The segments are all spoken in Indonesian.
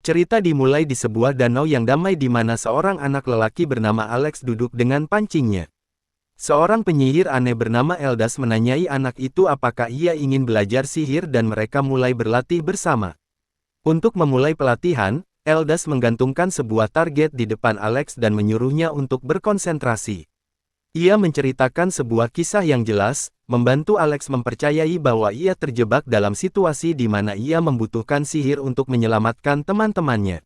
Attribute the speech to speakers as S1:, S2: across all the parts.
S1: Cerita dimulai di sebuah danau yang damai di mana seorang anak lelaki bernama Alex duduk dengan pancingnya. Seorang penyihir aneh bernama Eldas menanyai anak itu apakah ia ingin belajar sihir dan mereka mulai berlatih bersama. Untuk memulai pelatihan, Eldas menggantungkan sebuah target di depan Alex dan menyuruhnya untuk berkonsentrasi. Ia menceritakan sebuah kisah yang jelas, membantu Alex mempercayai bahwa ia terjebak dalam situasi di mana ia membutuhkan sihir untuk menyelamatkan teman-temannya.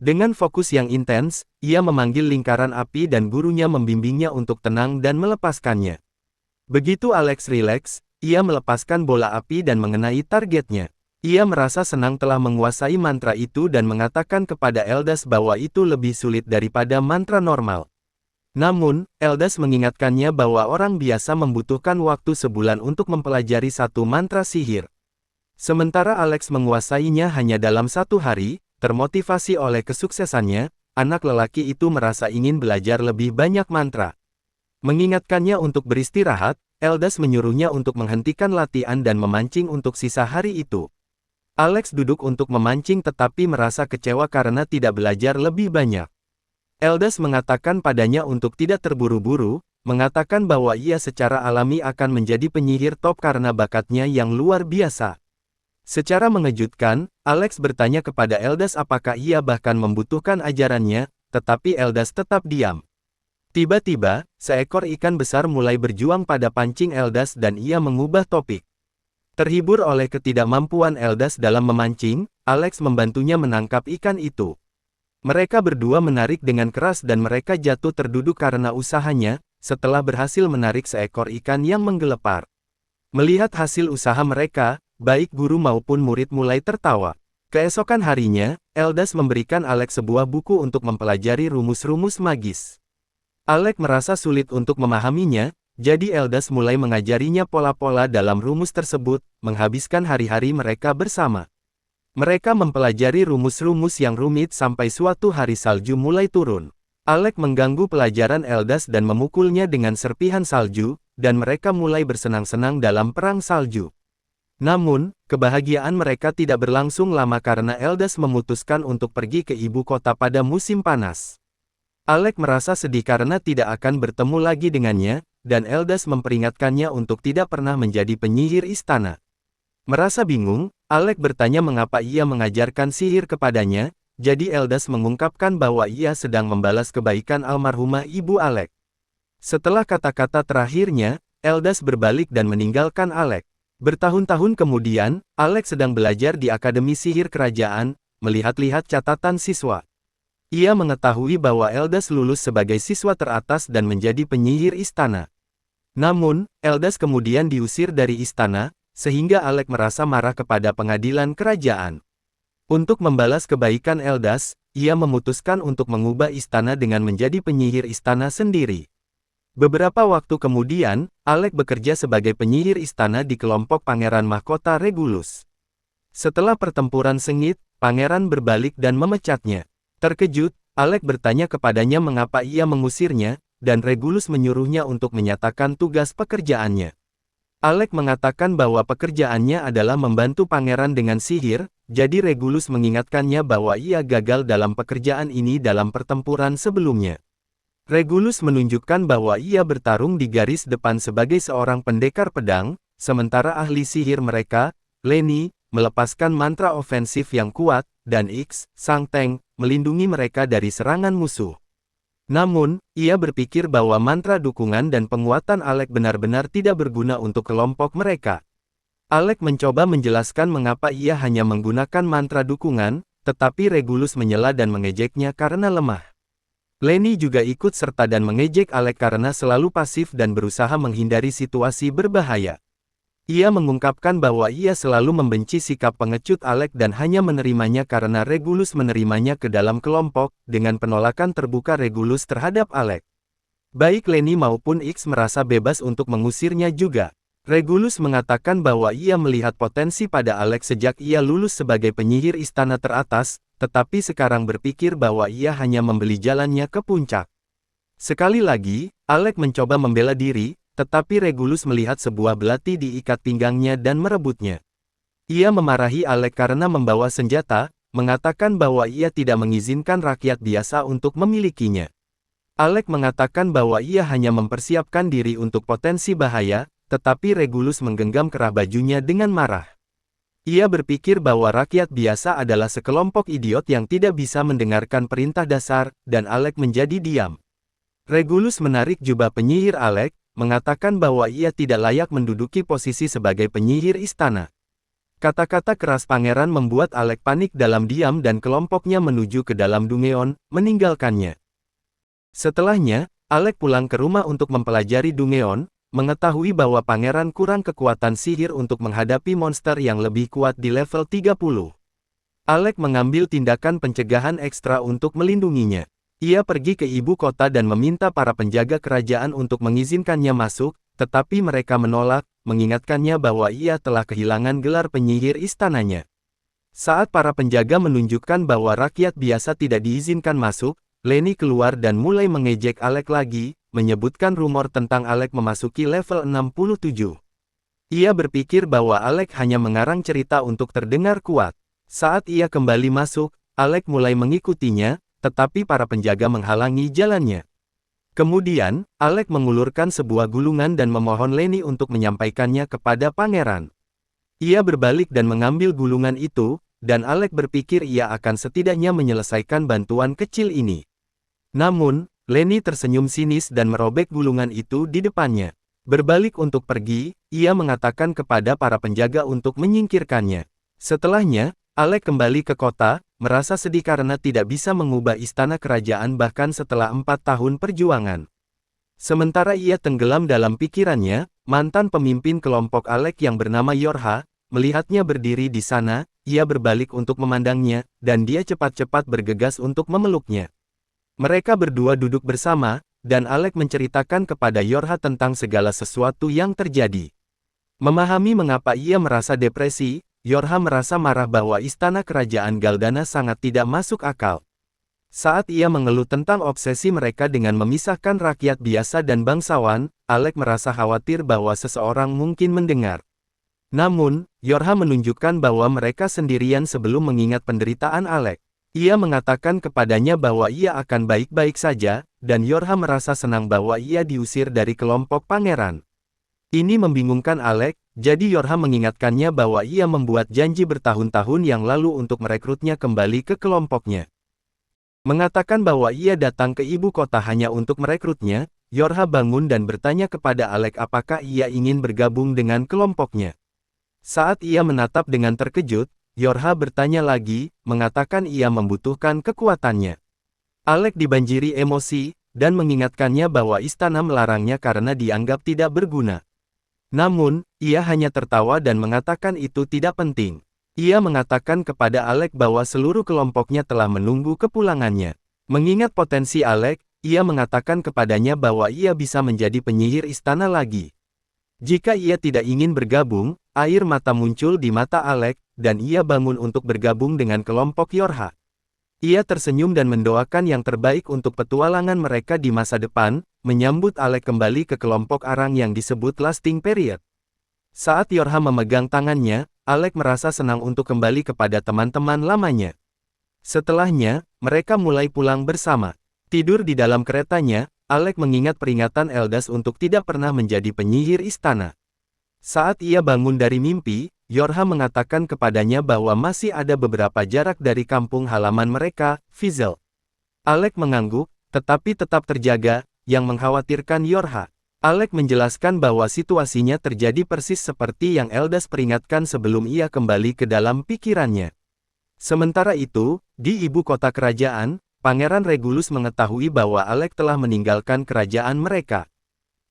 S1: Dengan fokus yang intens, ia memanggil lingkaran api dan gurunya membimbingnya untuk tenang dan melepaskannya. Begitu Alex rileks, ia melepaskan bola api dan mengenai targetnya. Ia merasa senang telah menguasai mantra itu dan mengatakan kepada Eldas bahwa itu lebih sulit daripada mantra normal. Namun, Eldas mengingatkannya bahwa orang biasa membutuhkan waktu sebulan untuk mempelajari satu mantra sihir. Sementara Alex menguasainya hanya dalam 1 hari, termotivasi oleh kesuksesannya, anak lelaki itu merasa ingin belajar lebih banyak mantra. Mengingatkannya untuk beristirahat, Eldas menyuruhnya untuk menghentikan latihan dan memancing untuk sisa hari itu. Alex duduk untuk memancing tetapi merasa kecewa karena tidak belajar lebih banyak. Eldas mengatakan padanya untuk tidak terburu-buru, mengatakan bahwa ia secara alami akan menjadi penyihir top karena bakatnya yang luar biasa. Secara mengejutkan, Alex bertanya kepada Eldas apakah ia bahkan membutuhkan ajarannya, tetapi Eldas tetap diam. Tiba-tiba, seekor ikan besar mulai berjuang pada pancing Eldas dan ia mengubah topik. Terhibur oleh ketidakmampuan Eldas dalam memancing, Alex membantunya menangkap ikan itu. Mereka berdua menarik dengan keras dan mereka jatuh terduduk karena usahanya, setelah berhasil menarik seekor ikan yang menggelepar. Melihat hasil usaha mereka, baik guru maupun murid mulai tertawa. Keesokan harinya, Eldas memberikan Alex sebuah buku untuk mempelajari rumus-rumus magis. Alex merasa sulit untuk memahaminya, jadi Eldas mulai mengajarinya pola-pola dalam rumus tersebut, menghabiskan hari-hari mereka bersama. Mereka mempelajari rumus-rumus yang rumit sampai suatu hari salju mulai turun. Alex mengganggu pelajaran Eldas dan memukulnya dengan serpihan salju, dan mereka mulai bersenang-senang dalam perang salju. Namun, kebahagiaan mereka tidak berlangsung lama karena Eldas memutuskan untuk pergi ke ibu kota pada musim panas. Alex merasa sedih karena tidak akan bertemu lagi dengannya, dan Eldas memperingatkannya untuk tidak pernah menjadi penyihir istana. Merasa bingung, Alex bertanya mengapa ia mengajarkan sihir kepadanya, jadi Eldas mengungkapkan bahwa ia sedang membalas kebaikan almarhumah ibu Alex. Setelah kata-kata terakhirnya, Eldas berbalik dan meninggalkan Alex. Bertahun-tahun kemudian, Alex sedang belajar di Akademi Sihir Kerajaan, melihat-lihat catatan siswa. Ia mengetahui bahwa Eldas lulus sebagai siswa teratas dan menjadi penyihir istana. Namun, Eldas kemudian diusir dari istana, sehingga Alex merasa marah kepada pengadilan kerajaan. Untuk membalas kebaikan Eldas, ia memutuskan untuk mengubah istana dengan menjadi penyihir istana sendiri. Beberapa waktu kemudian, Alex bekerja sebagai penyihir istana di kelompok Pangeran Mahkota Regulus. Setelah pertempuran sengit, pangeran berbalik dan memecatnya. Terkejut, Alex bertanya kepadanya mengapa ia mengusirnya, dan Regulus menyuruhnya untuk menyatakan tugas pekerjaannya. Alex mengatakan bahwa pekerjaannya adalah membantu pangeran dengan sihir, jadi Regulus mengingatkannya bahwa ia gagal dalam pekerjaan ini dalam pertempuran sebelumnya. Regulus menunjukkan bahwa ia bertarung di garis depan sebagai seorang pendekar pedang, sementara ahli sihir mereka, Lenny, melepaskan mantra ofensif yang kuat, dan X, sang tank, melindungi mereka dari serangan musuh. Namun, ia berpikir bahwa mantra dukungan dan penguatan Alex benar-benar tidak berguna untuk kelompok mereka. Alex mencoba menjelaskan mengapa ia hanya menggunakan mantra dukungan, tetapi Regulus menyela dan mengejeknya karena lemah. Lenny juga ikut serta dan mengejek Alex karena selalu pasif dan berusaha menghindari situasi berbahaya. Ia mengungkapkan bahwa ia selalu membenci sikap pengecut Alex dan hanya menerimanya karena Regulus menerimanya ke dalam kelompok, dengan penolakan terbuka Regulus terhadap Alex. Baik Lenny maupun X merasa bebas untuk mengusirnya juga. Regulus mengatakan bahwa ia melihat potensi pada Alex sejak ia lulus sebagai penyihir istana teratas, tetapi sekarang berpikir bahwa ia hanya membeli jalannya ke puncak. Sekali lagi, Alex mencoba membela diri, tetapi Regulus melihat sebuah belati di ikat pinggangnya dan merebutnya. Ia memarahi Alex karena membawa senjata, mengatakan bahwa ia tidak mengizinkan rakyat biasa untuk memilikinya. Alec mengatakan bahwa ia hanya mempersiapkan diri untuk potensi bahaya, tetapi Regulus menggenggam kerah bajunya dengan marah. Ia berpikir bahwa rakyat biasa adalah sekelompok idiot yang tidak bisa mendengarkan perintah dasar, dan Alec menjadi diam. Regulus menarik jubah penyihir Alec, mengatakan bahwa ia tidak layak menduduki posisi sebagai penyihir istana. Kata-kata keras pangeran membuat Alec panik dalam diam dan kelompoknya menuju ke dalam Dungeon, meninggalkannya. Setelahnya, Alec pulang ke rumah untuk mempelajari Dungeon, mengetahui bahwa pangeran kurang kekuatan sihir untuk menghadapi monster yang lebih kuat di level 30. Alec mengambil tindakan pencegahan ekstra untuk melindunginya. Ia pergi ke ibu kota dan meminta para penjaga kerajaan untuk mengizinkannya masuk, tetapi mereka menolak, mengingatkannya bahwa ia telah kehilangan gelar penyihir istananya. Saat para penjaga menunjukkan bahwa rakyat biasa tidak diizinkan masuk, Lenny keluar dan mulai mengejek Alec lagi, menyebutkan rumor tentang Alec memasuki level 67. Ia berpikir bahwa Alec hanya mengarang cerita untuk terdengar kuat. Saat ia kembali masuk, Alec mulai mengikutinya, tetapi para penjaga menghalangi jalannya. Kemudian, Alec mengulurkan sebuah gulungan dan memohon Lenny untuk menyampaikannya kepada pangeran. Ia berbalik dan mengambil gulungan itu, dan Alec berpikir ia akan setidaknya menyelesaikan bantuan kecil ini. Namun, Lenny tersenyum sinis dan merobek gulungan itu di depannya. Berbalik untuk pergi, ia mengatakan kepada para penjaga untuk menyingkirkannya. Setelahnya, Alec kembali ke kota, merasa sedih karena tidak bisa mengubah istana kerajaan bahkan setelah 4 tahun perjuangan. Sementara ia tenggelam dalam pikirannya, mantan pemimpin kelompok Alec yang bernama Yorha, melihatnya berdiri di sana, ia berbalik untuk memandangnya, dan dia cepat-cepat bergegas untuk memeluknya. Mereka berdua duduk bersama, dan Alec menceritakan kepada Yorha tentang segala sesuatu yang terjadi. Memahami mengapa ia merasa depresi, Yorha merasa marah bahwa istana kerajaan Galdana sangat tidak masuk akal. Saat ia mengeluh tentang obsesi mereka dengan memisahkan rakyat biasa dan bangsawan, Alec merasa khawatir bahwa seseorang mungkin mendengar. Namun, Yorha menunjukkan bahwa mereka sendirian sebelum mengingat penderitaan Alec. Ia mengatakan kepadanya bahwa ia akan baik-baik saja, dan Yorha merasa senang bahwa ia diusir dari kelompok pangeran. Ini membingungkan Alec, jadi Yorha mengingatkannya bahwa ia membuat janji bertahun-tahun yang lalu untuk merekrutnya kembali ke kelompoknya. Mengatakan bahwa ia datang ke ibu kota hanya untuk merekrutnya, Yorha bangun dan bertanya kepada Alec apakah ia ingin bergabung dengan kelompoknya. Saat ia menatap dengan terkejut, Yorha bertanya lagi, mengatakan ia membutuhkan kekuatannya. Alec dibanjiri emosi, dan mengingatkannya bahwa istana melarangnya karena dianggap tidak berguna. Namun, ia hanya tertawa dan mengatakan itu tidak penting. Ia mengatakan kepada Alec bahwa seluruh kelompoknya telah menunggu kepulangannya. Mengingat potensi Alec, ia mengatakan kepadanya bahwa ia bisa menjadi penyihir istana lagi. Jika ia tidak ingin bergabung, air mata muncul di mata Alec, dan ia bangun untuk bergabung dengan kelompok Yorha. Ia tersenyum dan mendoakan yang terbaik untuk petualangan mereka di masa depan, menyambut Alec kembali ke kelompok Arang yang disebut Lasting Period. Saat Yorha memegang tangannya, Alec merasa senang untuk kembali kepada teman-teman lamanya. Setelahnya, mereka mulai pulang bersama. Tidur di dalam keretanya, Alec mengingat peringatan Eldas untuk tidak pernah menjadi penyihir istana. Saat ia bangun dari mimpi, Yorha mengatakan kepadanya bahwa masih ada beberapa jarak dari kampung halaman mereka, Fizel. Alec mengangguk, tetapi tetap terjaga, yang mengkhawatirkan Yorha. Alec menjelaskan bahwa situasinya terjadi persis seperti yang Eldas peringatkan sebelum ia kembali ke dalam pikirannya. Sementara itu, di ibu kota kerajaan, Pangeran Regulus mengetahui bahwa Alec telah meninggalkan kerajaan mereka.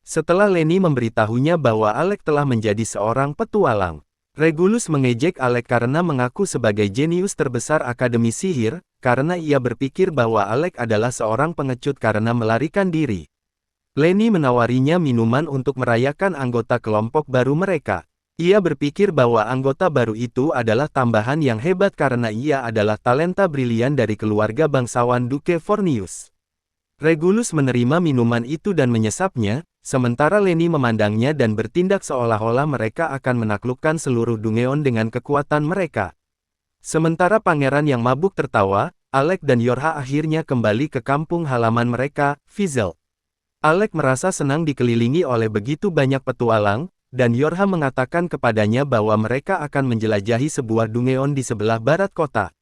S1: Setelah Lenny memberitahunya bahwa Alec telah menjadi seorang petualang. Regulus mengejek Alec karena mengaku sebagai jenius terbesar Akademi Sihir, karena ia berpikir bahwa Alec adalah seorang pengecut karena melarikan diri. Lenny menawarinya minuman untuk merayakan anggota kelompok baru mereka. Ia berpikir bahwa anggota baru itu adalah tambahan yang hebat karena ia adalah talenta brilian dari keluarga bangsawan Duke Fornius. Regulus menerima minuman itu dan menyesapnya, sementara Lenny memandangnya dan bertindak seolah-olah mereka akan menaklukkan seluruh Dungeon dengan kekuatan mereka. Sementara pangeran yang mabuk tertawa, Alec dan Yorha akhirnya kembali ke kampung halaman mereka, Fizzle. Alec merasa senang dikelilingi oleh begitu banyak petualang, dan Yorha mengatakan kepadanya bahwa mereka akan menjelajahi sebuah dungeon di sebelah barat kota.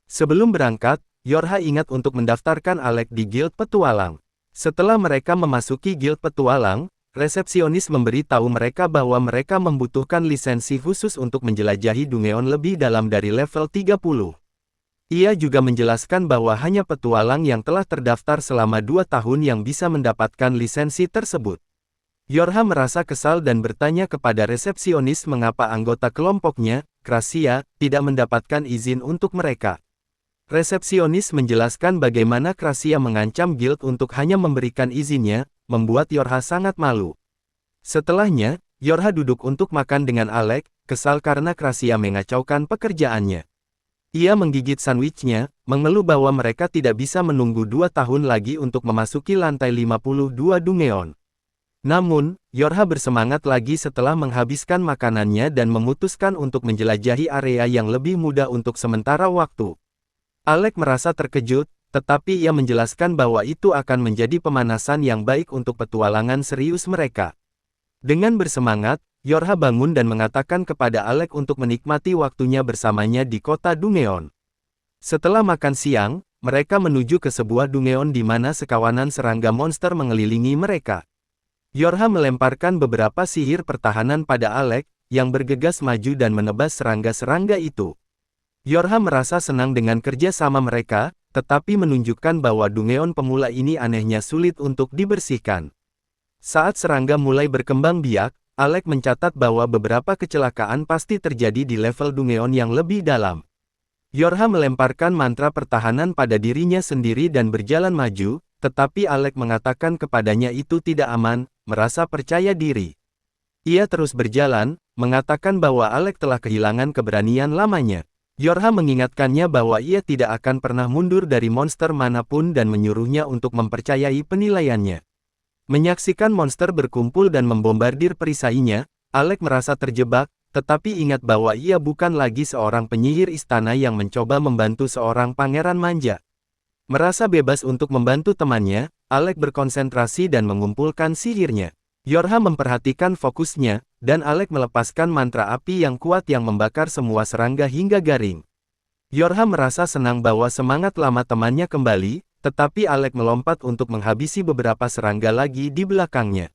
S1: Sebelum berangkat, Yorha ingat untuk mendaftarkan Alec di Guild Petualang. Setelah mereka memasuki Guild Petualang, resepsionis memberi tahu mereka bahwa mereka membutuhkan lisensi khusus untuk menjelajahi dungeon lebih dalam dari level 30. Ia juga menjelaskan bahwa hanya petualang yang telah terdaftar selama 2 tahun yang bisa mendapatkan lisensi tersebut. Yorha merasa kesal dan bertanya kepada resepsionis mengapa anggota kelompoknya, Krasia, tidak mendapatkan izin untuk mereka. Resepsionis menjelaskan bagaimana Krasia mengancam guild untuk hanya memberikan izinnya, membuat Yorha sangat malu. Setelahnya, Yorha duduk untuk makan dengan Alec, kesal karena Krasia mengacaukan pekerjaannya. Ia menggigit sandwichnya, mengeluh bahwa mereka tidak bisa menunggu 2 tahun lagi untuk memasuki lantai 52 dungeon. Namun, Yorha bersemangat lagi setelah menghabiskan makanannya dan memutuskan untuk menjelajahi area yang lebih mudah untuk sementara waktu. Alec merasa terkejut, tetapi ia menjelaskan bahwa itu akan menjadi pemanasan yang baik untuk petualangan serius mereka. Dengan bersemangat, Yorha bangun dan mengatakan kepada Alec untuk menikmati waktunya bersamanya di kota Dungeon. Setelah makan siang, mereka menuju ke sebuah dungeon di mana sekawanan serangga monster mengelilingi mereka. Yorha melemparkan beberapa sihir pertahanan pada Alec, yang bergegas maju dan menebas serangga-serangga itu. Yorha merasa senang dengan kerja sama mereka, tetapi menunjukkan bahwa dungeon pemula ini anehnya sulit untuk dibersihkan. Saat serangga mulai berkembang biak, Alec mencatat bahwa beberapa kecelakaan pasti terjadi di level dungeon yang lebih dalam. Yorha melemparkan mantra pertahanan pada dirinya sendiri dan berjalan maju, tetapi Alec mengatakan kepadanya itu tidak aman, merasa percaya diri. Ia terus berjalan, mengatakan bahwa Alec telah kehilangan keberanian lamanya. Yorha mengingatkannya bahwa ia tidak akan pernah mundur dari monster manapun dan menyuruhnya untuk mempercayai penilaiannya. Menyaksikan monster berkumpul dan membombardir perisainya, Alec merasa terjebak, tetapi ingat bahwa ia bukan lagi seorang penyihir istana yang mencoba membantu seorang pangeran manja. Merasa bebas untuk membantu temannya, Alec berkonsentrasi dan mengumpulkan sihirnya. Yorha memperhatikan fokusnya, dan Alec melepaskan mantra api yang kuat yang membakar semua serangga hingga garing. Yorha merasa senang bahwa semangat lama temannya kembali, tetapi Alec melompat untuk menghabisi beberapa serangga lagi di belakangnya.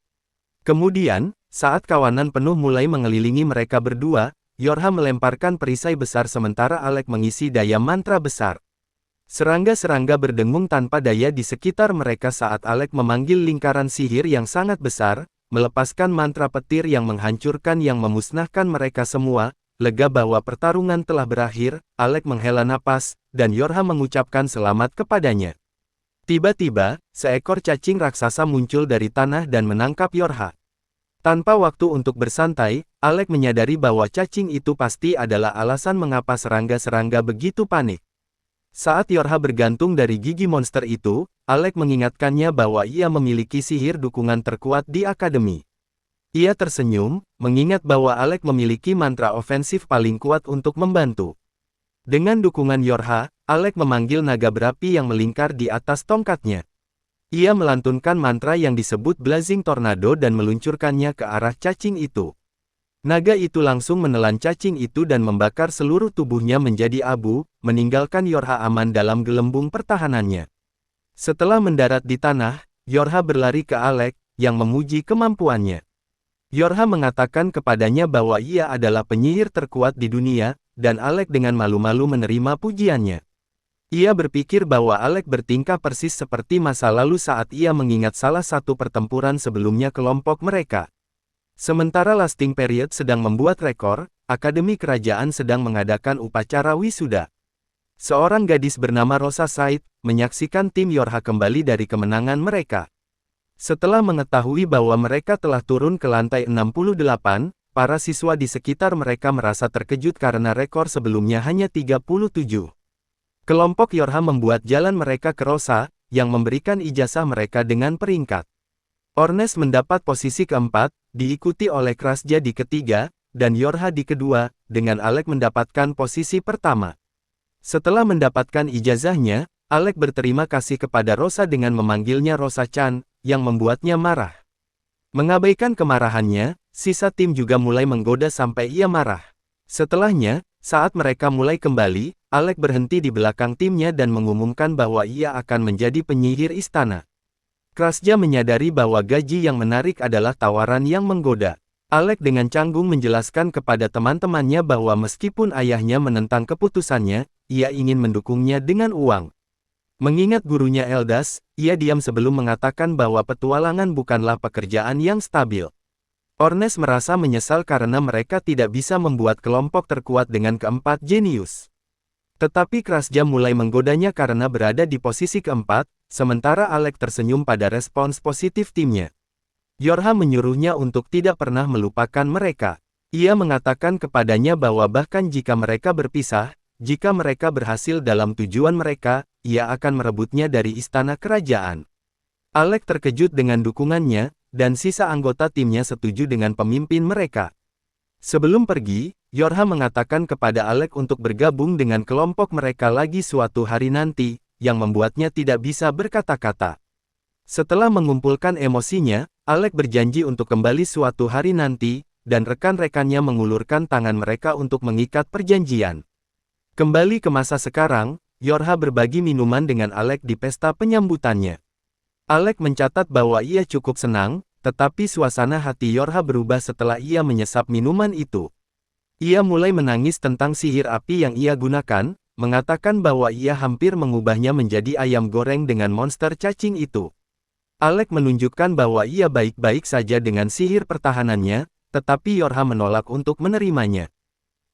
S1: Kemudian, saat kawanan penuh mulai mengelilingi mereka berdua, Yorha melemparkan perisai besar sementara Alec mengisi daya mantra besar. Serangga-serangga berdengung tanpa daya di sekitar mereka saat Alec memanggil lingkaran sihir yang sangat besar, melepaskan mantra petir yang menghancurkan yang memusnahkan mereka semua. Lega bahwa pertarungan telah berakhir, Alec menghela napas, dan Yorha mengucapkan selamat kepadanya. Tiba-tiba, seekor cacing raksasa muncul dari tanah dan menangkap Yorha. Tanpa waktu untuk bersantai, Alec menyadari bahwa cacing itu pasti adalah alasan mengapa serangga-serangga begitu panik. Saat Yorha bergantung dari gigi monster itu, Alec mengingatkannya bahwa ia memiliki sihir dukungan terkuat di akademi. Ia tersenyum, mengingat bahwa Alec memiliki mantra ofensif paling kuat untuk membantu. Dengan dukungan Yorha, Alec memanggil naga berapi yang melingkar di atas tongkatnya. Ia melantunkan mantra yang disebut Blazing Tornado dan meluncurkannya ke arah cacing itu. Naga itu langsung menelan cacing itu dan membakar seluruh tubuhnya menjadi abu, meninggalkan Yorha aman dalam gelembung pertahanannya. Setelah mendarat di tanah, Yorha berlari ke Alec, yang memuji kemampuannya. Yorha mengatakan kepadanya bahwa ia adalah penyihir terkuat di dunia, dan Alec dengan malu-malu menerima pujiannya. Ia berpikir bahwa Alec bertingkah persis seperti masa lalu saat ia mengingat salah satu pertempuran sebelumnya kelompok mereka. Sementara Lasting Period sedang membuat rekor, Akademi Kerajaan sedang mengadakan upacara wisuda. Seorang gadis bernama Rosa Said, menyaksikan tim Yorha kembali dari kemenangan mereka. Setelah mengetahui bahwa mereka telah turun ke lantai 68, para siswa di sekitar mereka merasa terkejut karena rekor sebelumnya hanya 37. Kelompok Yorha membuat jalan mereka ke Rosa, yang memberikan ijazah mereka dengan peringkat. Ornes mendapat posisi keempat, diikuti oleh Krasja di ketiga, dan Yorha di kedua, dengan Alec mendapatkan posisi pertama. Setelah mendapatkan ijazahnya, Alec berterima kasih kepada Rosa dengan memanggilnya Rosa-chan, yang membuatnya marah. Mengabaikan kemarahannya, sisa tim juga mulai menggoda sampai ia marah. Setelahnya, saat mereka mulai kembali, Alec berhenti di belakang timnya dan mengumumkan bahwa ia akan menjadi penyihir istana. Krasja menyadari bahwa gaji yang menarik adalah tawaran yang menggoda. Alec dengan canggung menjelaskan kepada teman-temannya bahwa meskipun ayahnya menentang keputusannya, ia ingin mendukungnya dengan uang. Mengingat gurunya Eldas, ia diam sebelum mengatakan bahwa petualangan bukanlah pekerjaan yang stabil. Ornes merasa menyesal karena mereka tidak bisa membuat kelompok terkuat dengan keempat jenius. Tetapi Krasja mulai menggodanya karena berada di posisi keempat, sementara Alec tersenyum pada respons positif timnya. Yorha menyuruhnya untuk tidak pernah melupakan mereka. Ia mengatakan kepadanya bahwa bahkan jika mereka berpisah, jika mereka berhasil dalam tujuan mereka, ia akan merebutnya dari istana kerajaan. Alec terkejut dengan dukungannya, dan sisa anggota timnya setuju dengan pemimpin mereka. Sebelum pergi, Yorha mengatakan kepada Alec untuk bergabung dengan kelompok mereka lagi suatu hari nanti, yang membuatnya tidak bisa berkata-kata. Setelah mengumpulkan emosinya, Alec berjanji untuk kembali suatu hari nanti, dan rekan-rekannya mengulurkan tangan mereka untuk mengikat perjanjian. Kembali ke masa sekarang, Yorha berbagi minuman dengan Alec di pesta penyambutannya. Alec mencatat bahwa ia cukup senang, tetapi suasana hati Yorha berubah setelah ia menyesap minuman itu. Ia mulai menangis tentang sihir api yang ia gunakan, mengatakan bahwa ia hampir mengubahnya menjadi ayam goreng dengan monster cacing itu. Alec menunjukkan bahwa ia baik-baik saja dengan sihir pertahanannya, tetapi Yorha menolak untuk menerimanya.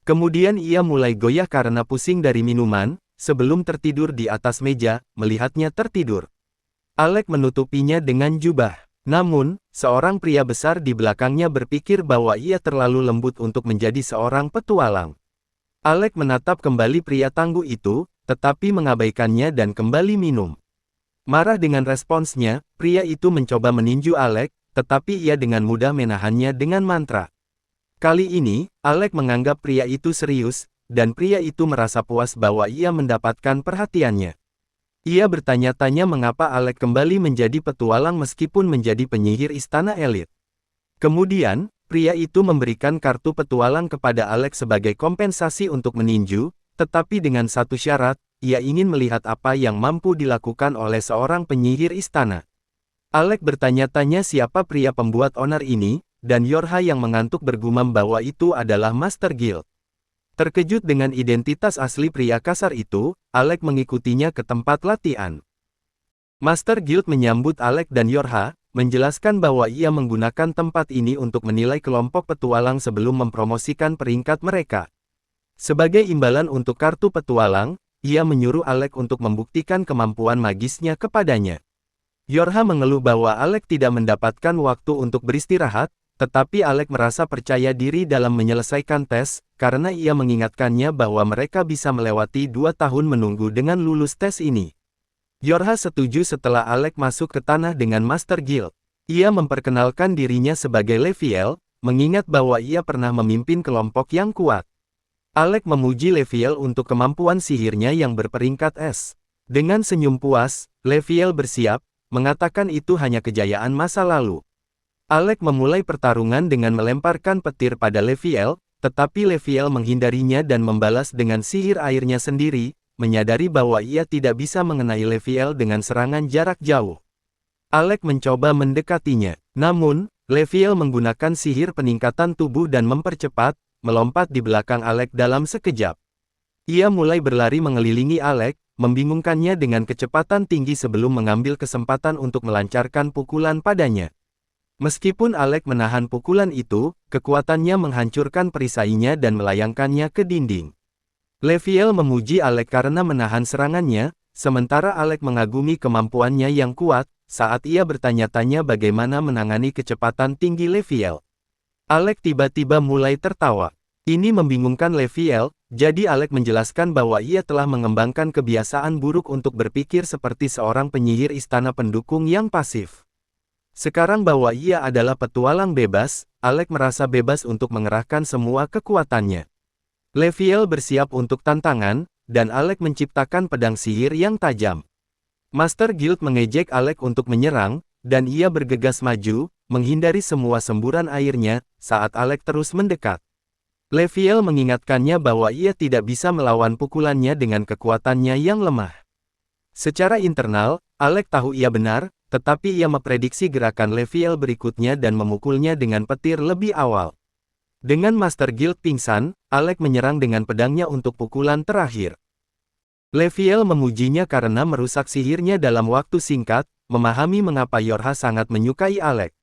S1: Kemudian ia mulai goyah karena pusing dari minuman, sebelum tertidur di atas meja, melihatnya tertidur. Alec menutupinya dengan jubah. Namun, seorang pria besar di belakangnya berpikir bahwa ia terlalu lembut untuk menjadi seorang petualang. Alec menatap kembali pria tangguh itu, tetapi mengabaikannya dan kembali minum. Marah dengan responsnya, pria itu mencoba meninju Alec, tetapi ia dengan mudah menahannya dengan mantra. Kali ini, Alec menganggap pria itu serius, dan pria itu merasa puas bahwa ia mendapatkan perhatiannya. Ia bertanya-tanya mengapa Alec kembali menjadi petualang meskipun menjadi penyihir istana elit. Kemudian, pria itu memberikan kartu petualang kepada Alec sebagai kompensasi untuk meninju, tetapi dengan satu syarat, ia ingin melihat apa yang mampu dilakukan oleh seorang penyihir istana. Alec bertanya-tanya siapa pria pembuat onar ini, dan Yorha yang mengantuk bergumam bahwa itu adalah Master Guild. Terkejut dengan identitas asli pria kasar itu, Alec mengikutinya ke tempat latihan. Master Guild menyambut Alec dan Yorha, menjelaskan bahwa ia menggunakan tempat ini untuk menilai kelompok petualang sebelum mempromosikan peringkat mereka. Sebagai imbalan untuk kartu petualang, ia menyuruh Alec untuk membuktikan kemampuan magisnya kepadanya. Yorha mengeluh bahwa Alec tidak mendapatkan waktu untuk beristirahat, tetapi Alec merasa percaya diri dalam menyelesaikan tes, karena ia mengingatkannya bahwa mereka bisa melewati 2 tahun menunggu dengan lulus tes ini. Yorha setuju setelah Alec masuk ke tanah dengan Master Guild. Ia memperkenalkan dirinya sebagai Leviel, mengingat bahwa ia pernah memimpin kelompok yang kuat. Alec memuji Leviel untuk kemampuan sihirnya yang berperingkat S. Dengan senyum puas, Leviel bersiap, mengatakan itu hanya kejayaan masa lalu. Alec memulai pertarungan dengan melemparkan petir pada Leviel, tetapi Leviel menghindarinya dan membalas dengan sihir airnya sendiri, menyadari bahwa ia tidak bisa mengenai Leviel dengan serangan jarak jauh. Alec mencoba mendekatinya, namun, Leviel menggunakan sihir peningkatan tubuh dan mempercepat, melompat di belakang Alec dalam sekejap. Ia mulai berlari mengelilingi Alec, membingungkannya dengan kecepatan tinggi sebelum mengambil kesempatan untuk melancarkan pukulan padanya. Meskipun Alec menahan pukulan itu, kekuatannya menghancurkan perisainya dan melayangkannya ke dinding. Leviel memuji Alec karena menahan serangannya, sementara Alec mengagumi kemampuannya yang kuat, saat ia bertanya-tanya bagaimana menangani kecepatan tinggi Leviel. Alec tiba-tiba mulai tertawa. Ini membingungkan Leviel, jadi Alec menjelaskan bahwa ia telah mengembangkan kebiasaan buruk untuk berpikir seperti seorang penyihir istana pendukung yang pasif. Sekarang bahwa ia adalah petualang bebas, Alec merasa bebas untuk mengerahkan semua kekuatannya. Leviel bersiap untuk tantangan, dan Alec menciptakan pedang sihir yang tajam. Master Guild mengejek Alec untuk menyerang, dan ia bergegas maju, menghindari semua semburan airnya, saat Alec terus mendekat. Leviel mengingatkannya bahwa ia tidak bisa melawan pukulannya dengan kekuatannya yang lemah. Secara internal, Alec tahu ia benar, tetapi ia memprediksi gerakan Leviel berikutnya dan memukulnya dengan petir lebih awal. Dengan Master Guild pingsan, Alec menyerang dengan pedangnya untuk pukulan terakhir. Leviel memujinya karena merusak sihirnya dalam waktu singkat, memahami mengapa Yorha sangat menyukai Alec.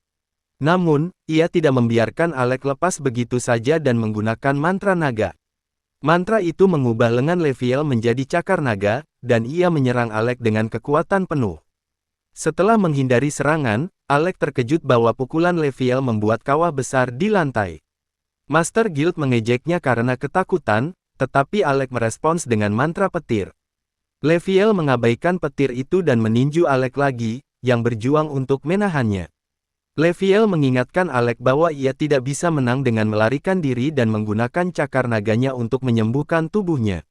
S1: Namun, ia tidak membiarkan Alec lepas begitu saja dan menggunakan mantra naga. Mantra itu mengubah lengan Leviel menjadi cakar naga, dan ia menyerang Alec dengan kekuatan penuh. Setelah menghindari serangan, Alec terkejut bahwa pukulan Leviel membuat kawah besar di lantai. Master Guild mengejeknya karena ketakutan, tetapi Alec merespons dengan mantra petir. Leviel mengabaikan petir itu dan meninju Alec lagi, yang berjuang untuk menahannya. Leviel mengingatkan Alec bahwa ia tidak bisa menang dengan melarikan diri dan menggunakan cakar naganya untuk menyembuhkan tubuhnya.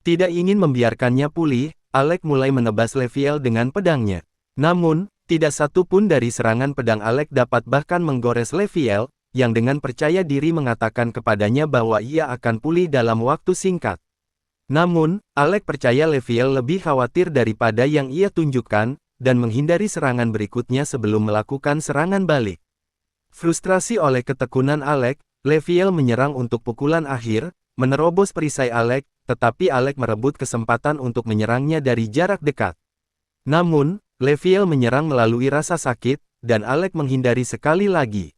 S1: Tidak ingin membiarkannya pulih, Alec mulai menebas Leviel dengan pedangnya. Namun, tidak satu pun dari serangan pedang Alec dapat bahkan menggores Leviel, yang dengan percaya diri mengatakan kepadanya bahwa ia akan pulih dalam waktu singkat. Namun, Alec percaya Leviel lebih khawatir daripada yang ia tunjukkan, dan menghindari serangan berikutnya sebelum melakukan serangan balik. Frustrasi oleh ketekunan Alec, Leviel menyerang untuk pukulan akhir, menerobos perisai Alec, tetapi Alec merebut kesempatan untuk menyerangnya dari jarak dekat. Namun, Leviel menyerang melalui rasa sakit, dan Alec menghindari sekali lagi.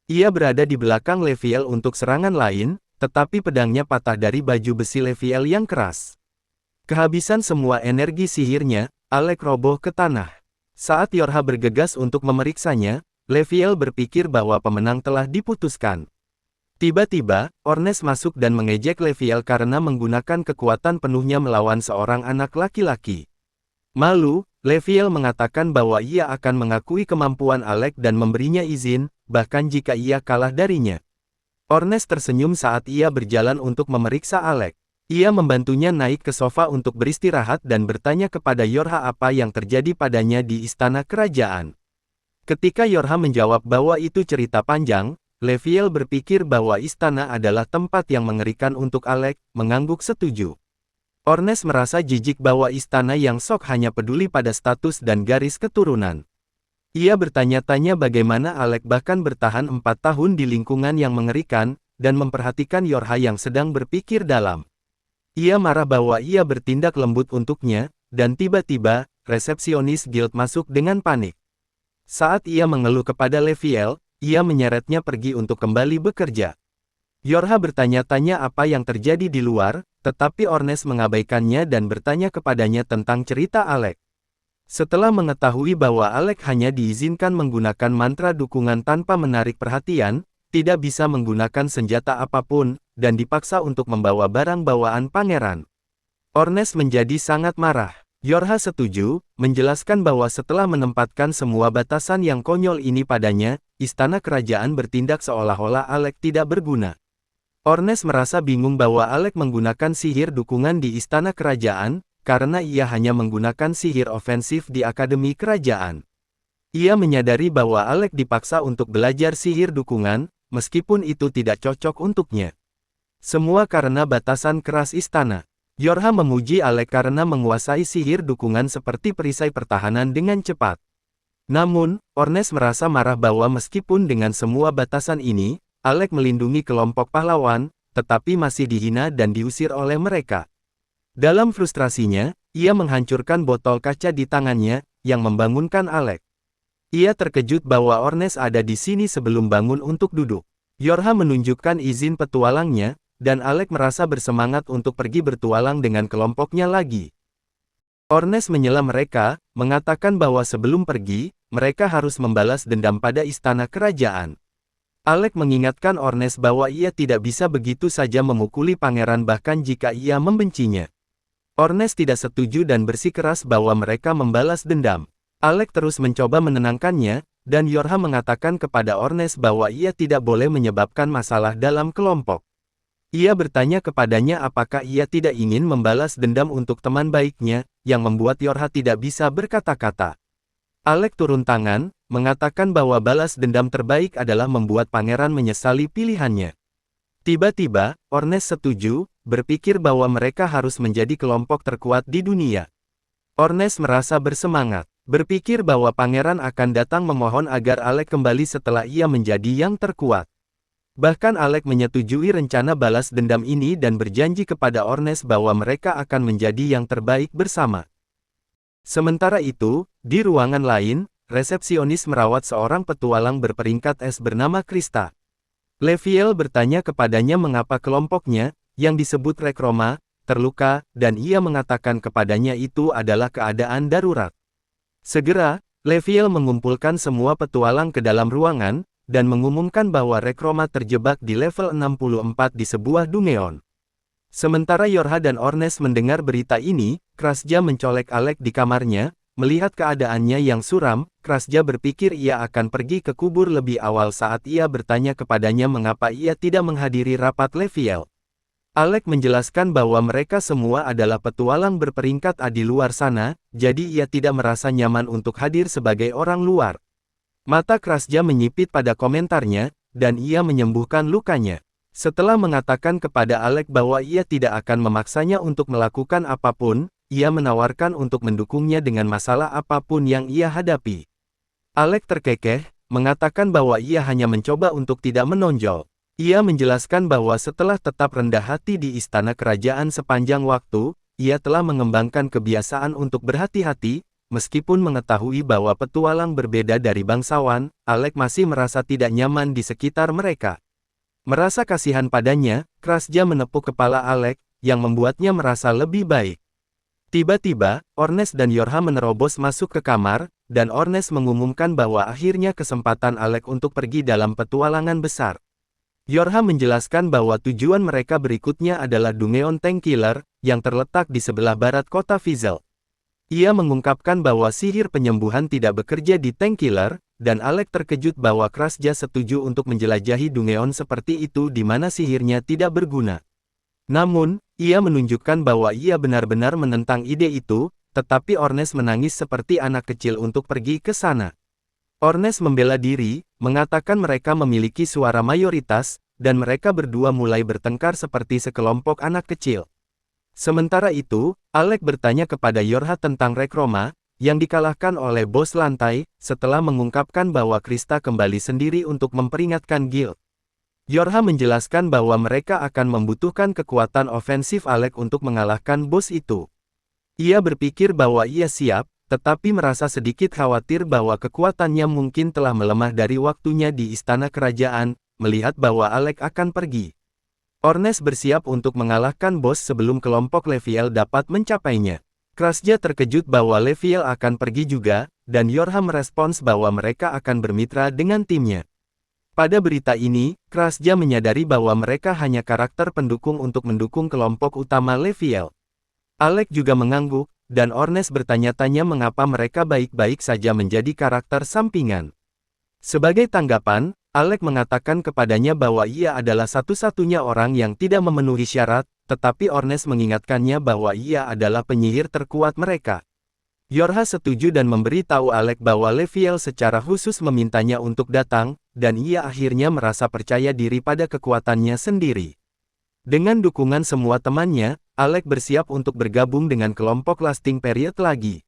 S1: Ia berada di belakang Leviel untuk serangan lain, tetapi pedangnya patah dari baju besi Leviel yang keras. Kehabisan semua energi sihirnya, Alec roboh ke tanah. Saat Yorha bergegas untuk memeriksanya, Leviel berpikir bahwa pemenang telah diputuskan. Tiba-tiba, Ornes masuk dan mengejek Leviel karena menggunakan kekuatan penuhnya melawan seorang anak laki-laki. Malu, Leviel mengatakan bahwa ia akan mengakui kemampuan Alec dan memberinya izin, bahkan jika ia kalah darinya. Ornes tersenyum saat ia berjalan untuk memeriksa Alec. Ia membantunya naik ke sofa untuk beristirahat dan bertanya kepada Yorha apa yang terjadi padanya di istana kerajaan. Ketika Yorha menjawab bahwa itu cerita panjang, Leviel berpikir bahwa istana adalah tempat yang mengerikan untuk Alec, mengangguk setuju. Ornes merasa jijik bahwa istana yang sok hanya peduli pada status dan garis keturunan. Ia bertanya-tanya bagaimana Alec bahkan bertahan 4 tahun di lingkungan yang mengerikan, dan memperhatikan Yorha yang sedang berpikir dalam. Ia marah bahwa ia bertindak lembut untuknya, dan tiba-tiba, resepsionis guild masuk dengan panik. Saat ia mengeluh kepada Leviel, ia menyeretnya pergi untuk kembali bekerja. Yorha bertanya-tanya apa yang terjadi di luar, tetapi Ornes mengabaikannya dan bertanya kepadanya tentang cerita Alec. Setelah mengetahui bahwa Alec hanya diizinkan menggunakan mantra dukungan tanpa menarik perhatian, tidak bisa menggunakan senjata apapun, dan dipaksa untuk membawa barang bawaan pangeran. Ornes menjadi sangat marah. Yorha setuju, menjelaskan bahwa setelah menempatkan semua batasan yang konyol ini padanya, istana kerajaan bertindak seolah-olah Alec tidak berguna. Ornes merasa bingung bahwa Alec menggunakan sihir dukungan di istana kerajaan, karena ia hanya menggunakan sihir ofensif di akademi kerajaan. Ia menyadari bahwa Alec dipaksa untuk belajar sihir dukungan, meskipun itu tidak cocok untuknya. Semua karena batasan keras istana. Yorha memuji Alec karena menguasai sihir dukungan seperti perisai pertahanan dengan cepat. Namun, Ornes merasa marah bahwa meskipun dengan semua batasan ini, Alec melindungi kelompok pahlawan, tetapi masih dihina dan diusir oleh mereka. Dalam frustrasinya, ia menghancurkan botol kaca di tangannya, yang membangunkan Alec. Ia terkejut bahwa Ornes ada di sini sebelum bangun untuk duduk. Yorha menunjukkan izin petualangnya, dan Alec merasa bersemangat untuk pergi bertualang dengan kelompoknya lagi. Ornes menyela mereka, mengatakan bahwa sebelum pergi, mereka harus membalas dendam pada istana kerajaan. Alec mengingatkan Ornes bahwa ia tidak bisa begitu saja memukuli pangeran bahkan jika ia membencinya. Ornes tidak setuju dan bersikeras bahwa mereka membalas dendam. Alec terus mencoba menenangkannya, dan Yorha mengatakan kepada Ornes bahwa ia tidak boleh menyebabkan masalah dalam kelompok. Ia bertanya kepadanya apakah ia tidak ingin membalas dendam untuk teman baiknya, yang membuat Yorha tidak bisa berkata-kata. Alec turun tangan, mengatakan bahwa balas dendam terbaik adalah membuat pangeran menyesali pilihannya. Tiba-tiba, Ornes setuju, berpikir bahwa mereka harus menjadi kelompok terkuat di dunia. Ornes merasa bersemangat, berpikir bahwa pangeran akan datang memohon agar Alec kembali setelah ia menjadi yang terkuat. Bahkan Alec menyetujui rencana balas dendam ini dan berjanji kepada Ornes bahwa mereka akan menjadi yang terbaik bersama. Sementara itu, di ruangan lain, resepsionis merawat seorang petualang berperingkat S bernama Krista. Leviel bertanya kepadanya mengapa kelompoknya, yang disebut Rekroma, terluka, dan ia mengatakan kepadanya itu adalah keadaan darurat. Segera, Leviel mengumpulkan semua petualang ke dalam ruangan, dan mengumumkan bahwa Rekroma terjebak di level 64 di sebuah dungeon. Sementara Yorha dan Ornes mendengar berita ini, Krasja mencolek Alec di kamarnya. Melihat keadaannya yang suram, Krasja berpikir ia akan pergi ke kubur lebih awal saat ia bertanya kepadanya mengapa ia tidak menghadiri rapat Leviel. Alec menjelaskan bahwa mereka semua adalah petualang berperingkat A di luar sana, jadi ia tidak merasa nyaman untuk hadir sebagai orang luar. Mata Krasja menyipit pada komentarnya, dan ia menyembuhkan lukanya. Setelah mengatakan kepada Alec bahwa ia tidak akan memaksanya untuk melakukan apapun, ia menawarkan untuk mendukungnya dengan masalah apapun yang ia hadapi. Alec terkekeh, mengatakan bahwa ia hanya mencoba untuk tidak menonjol. Ia menjelaskan bahwa setelah tetap rendah hati di istana kerajaan sepanjang waktu, ia telah mengembangkan kebiasaan untuk berhati-hati. Meskipun mengetahui bahwa petualang berbeda dari bangsawan, Alec masih merasa tidak nyaman di sekitar mereka. Merasa kasihan padanya, Krasja menepuk kepala Alec, yang membuatnya merasa lebih baik. Tiba-tiba, Ornes dan Yorha menerobos masuk ke kamar, dan Ornes mengumumkan bahwa akhirnya kesempatan Alec untuk pergi dalam petualangan besar. Yorha menjelaskan bahwa tujuan mereka berikutnya adalah Dungeon Tank Killer, yang terletak di sebelah barat kota Fizel. Ia mengungkapkan bahwa sihir penyembuhan tidak bekerja di Tank Killer, dan Alec terkejut bahwa Krasja setuju untuk menjelajahi Dungeon seperti itu di mana sihirnya tidak berguna. Namun, ia menunjukkan bahwa ia benar-benar menentang ide itu, tetapi Ornes menangis seperti anak kecil untuk pergi ke sana. Ornes membela diri, mengatakan mereka memiliki suara mayoritas, dan mereka berdua mulai bertengkar seperti sekelompok anak kecil. Sementara itu, Alec bertanya kepada Yorha tentang Rekroma, yang dikalahkan oleh bos lantai, setelah mengungkapkan bahwa Krista kembali sendiri untuk memperingatkan guild. Yorha menjelaskan bahwa mereka akan membutuhkan kekuatan ofensif Alec untuk mengalahkan bos itu. Ia berpikir bahwa ia siap, tetapi merasa sedikit khawatir bahwa kekuatannya mungkin telah melemah dari waktunya di istana kerajaan, melihat bahwa Alec akan pergi. Ornes bersiap untuk mengalahkan bos sebelum kelompok Leviel dapat mencapainya. Krasja terkejut bahwa Leviel akan pergi juga, dan Yorha merespons bahwa mereka akan bermitra dengan timnya. Pada berita ini, Krasja menyadari bahwa mereka hanya karakter pendukung untuk mendukung kelompok utama Leviel. Alec juga mengangguk, dan Ornes bertanya-tanya mengapa mereka baik-baik saja menjadi karakter sampingan. Sebagai tanggapan, Alec mengatakan kepadanya bahwa ia adalah satu-satunya orang yang tidak memenuhi syarat, tetapi Ornes mengingatkannya bahwa ia adalah penyihir terkuat mereka. Yorha setuju dan memberi tahu Alec bahwa Leviel secara khusus memintanya untuk datang, dan ia akhirnya merasa percaya diri pada kekuatannya sendiri. Dengan dukungan semua temannya, Alec bersiap untuk bergabung dengan kelompok Lasting Period lagi.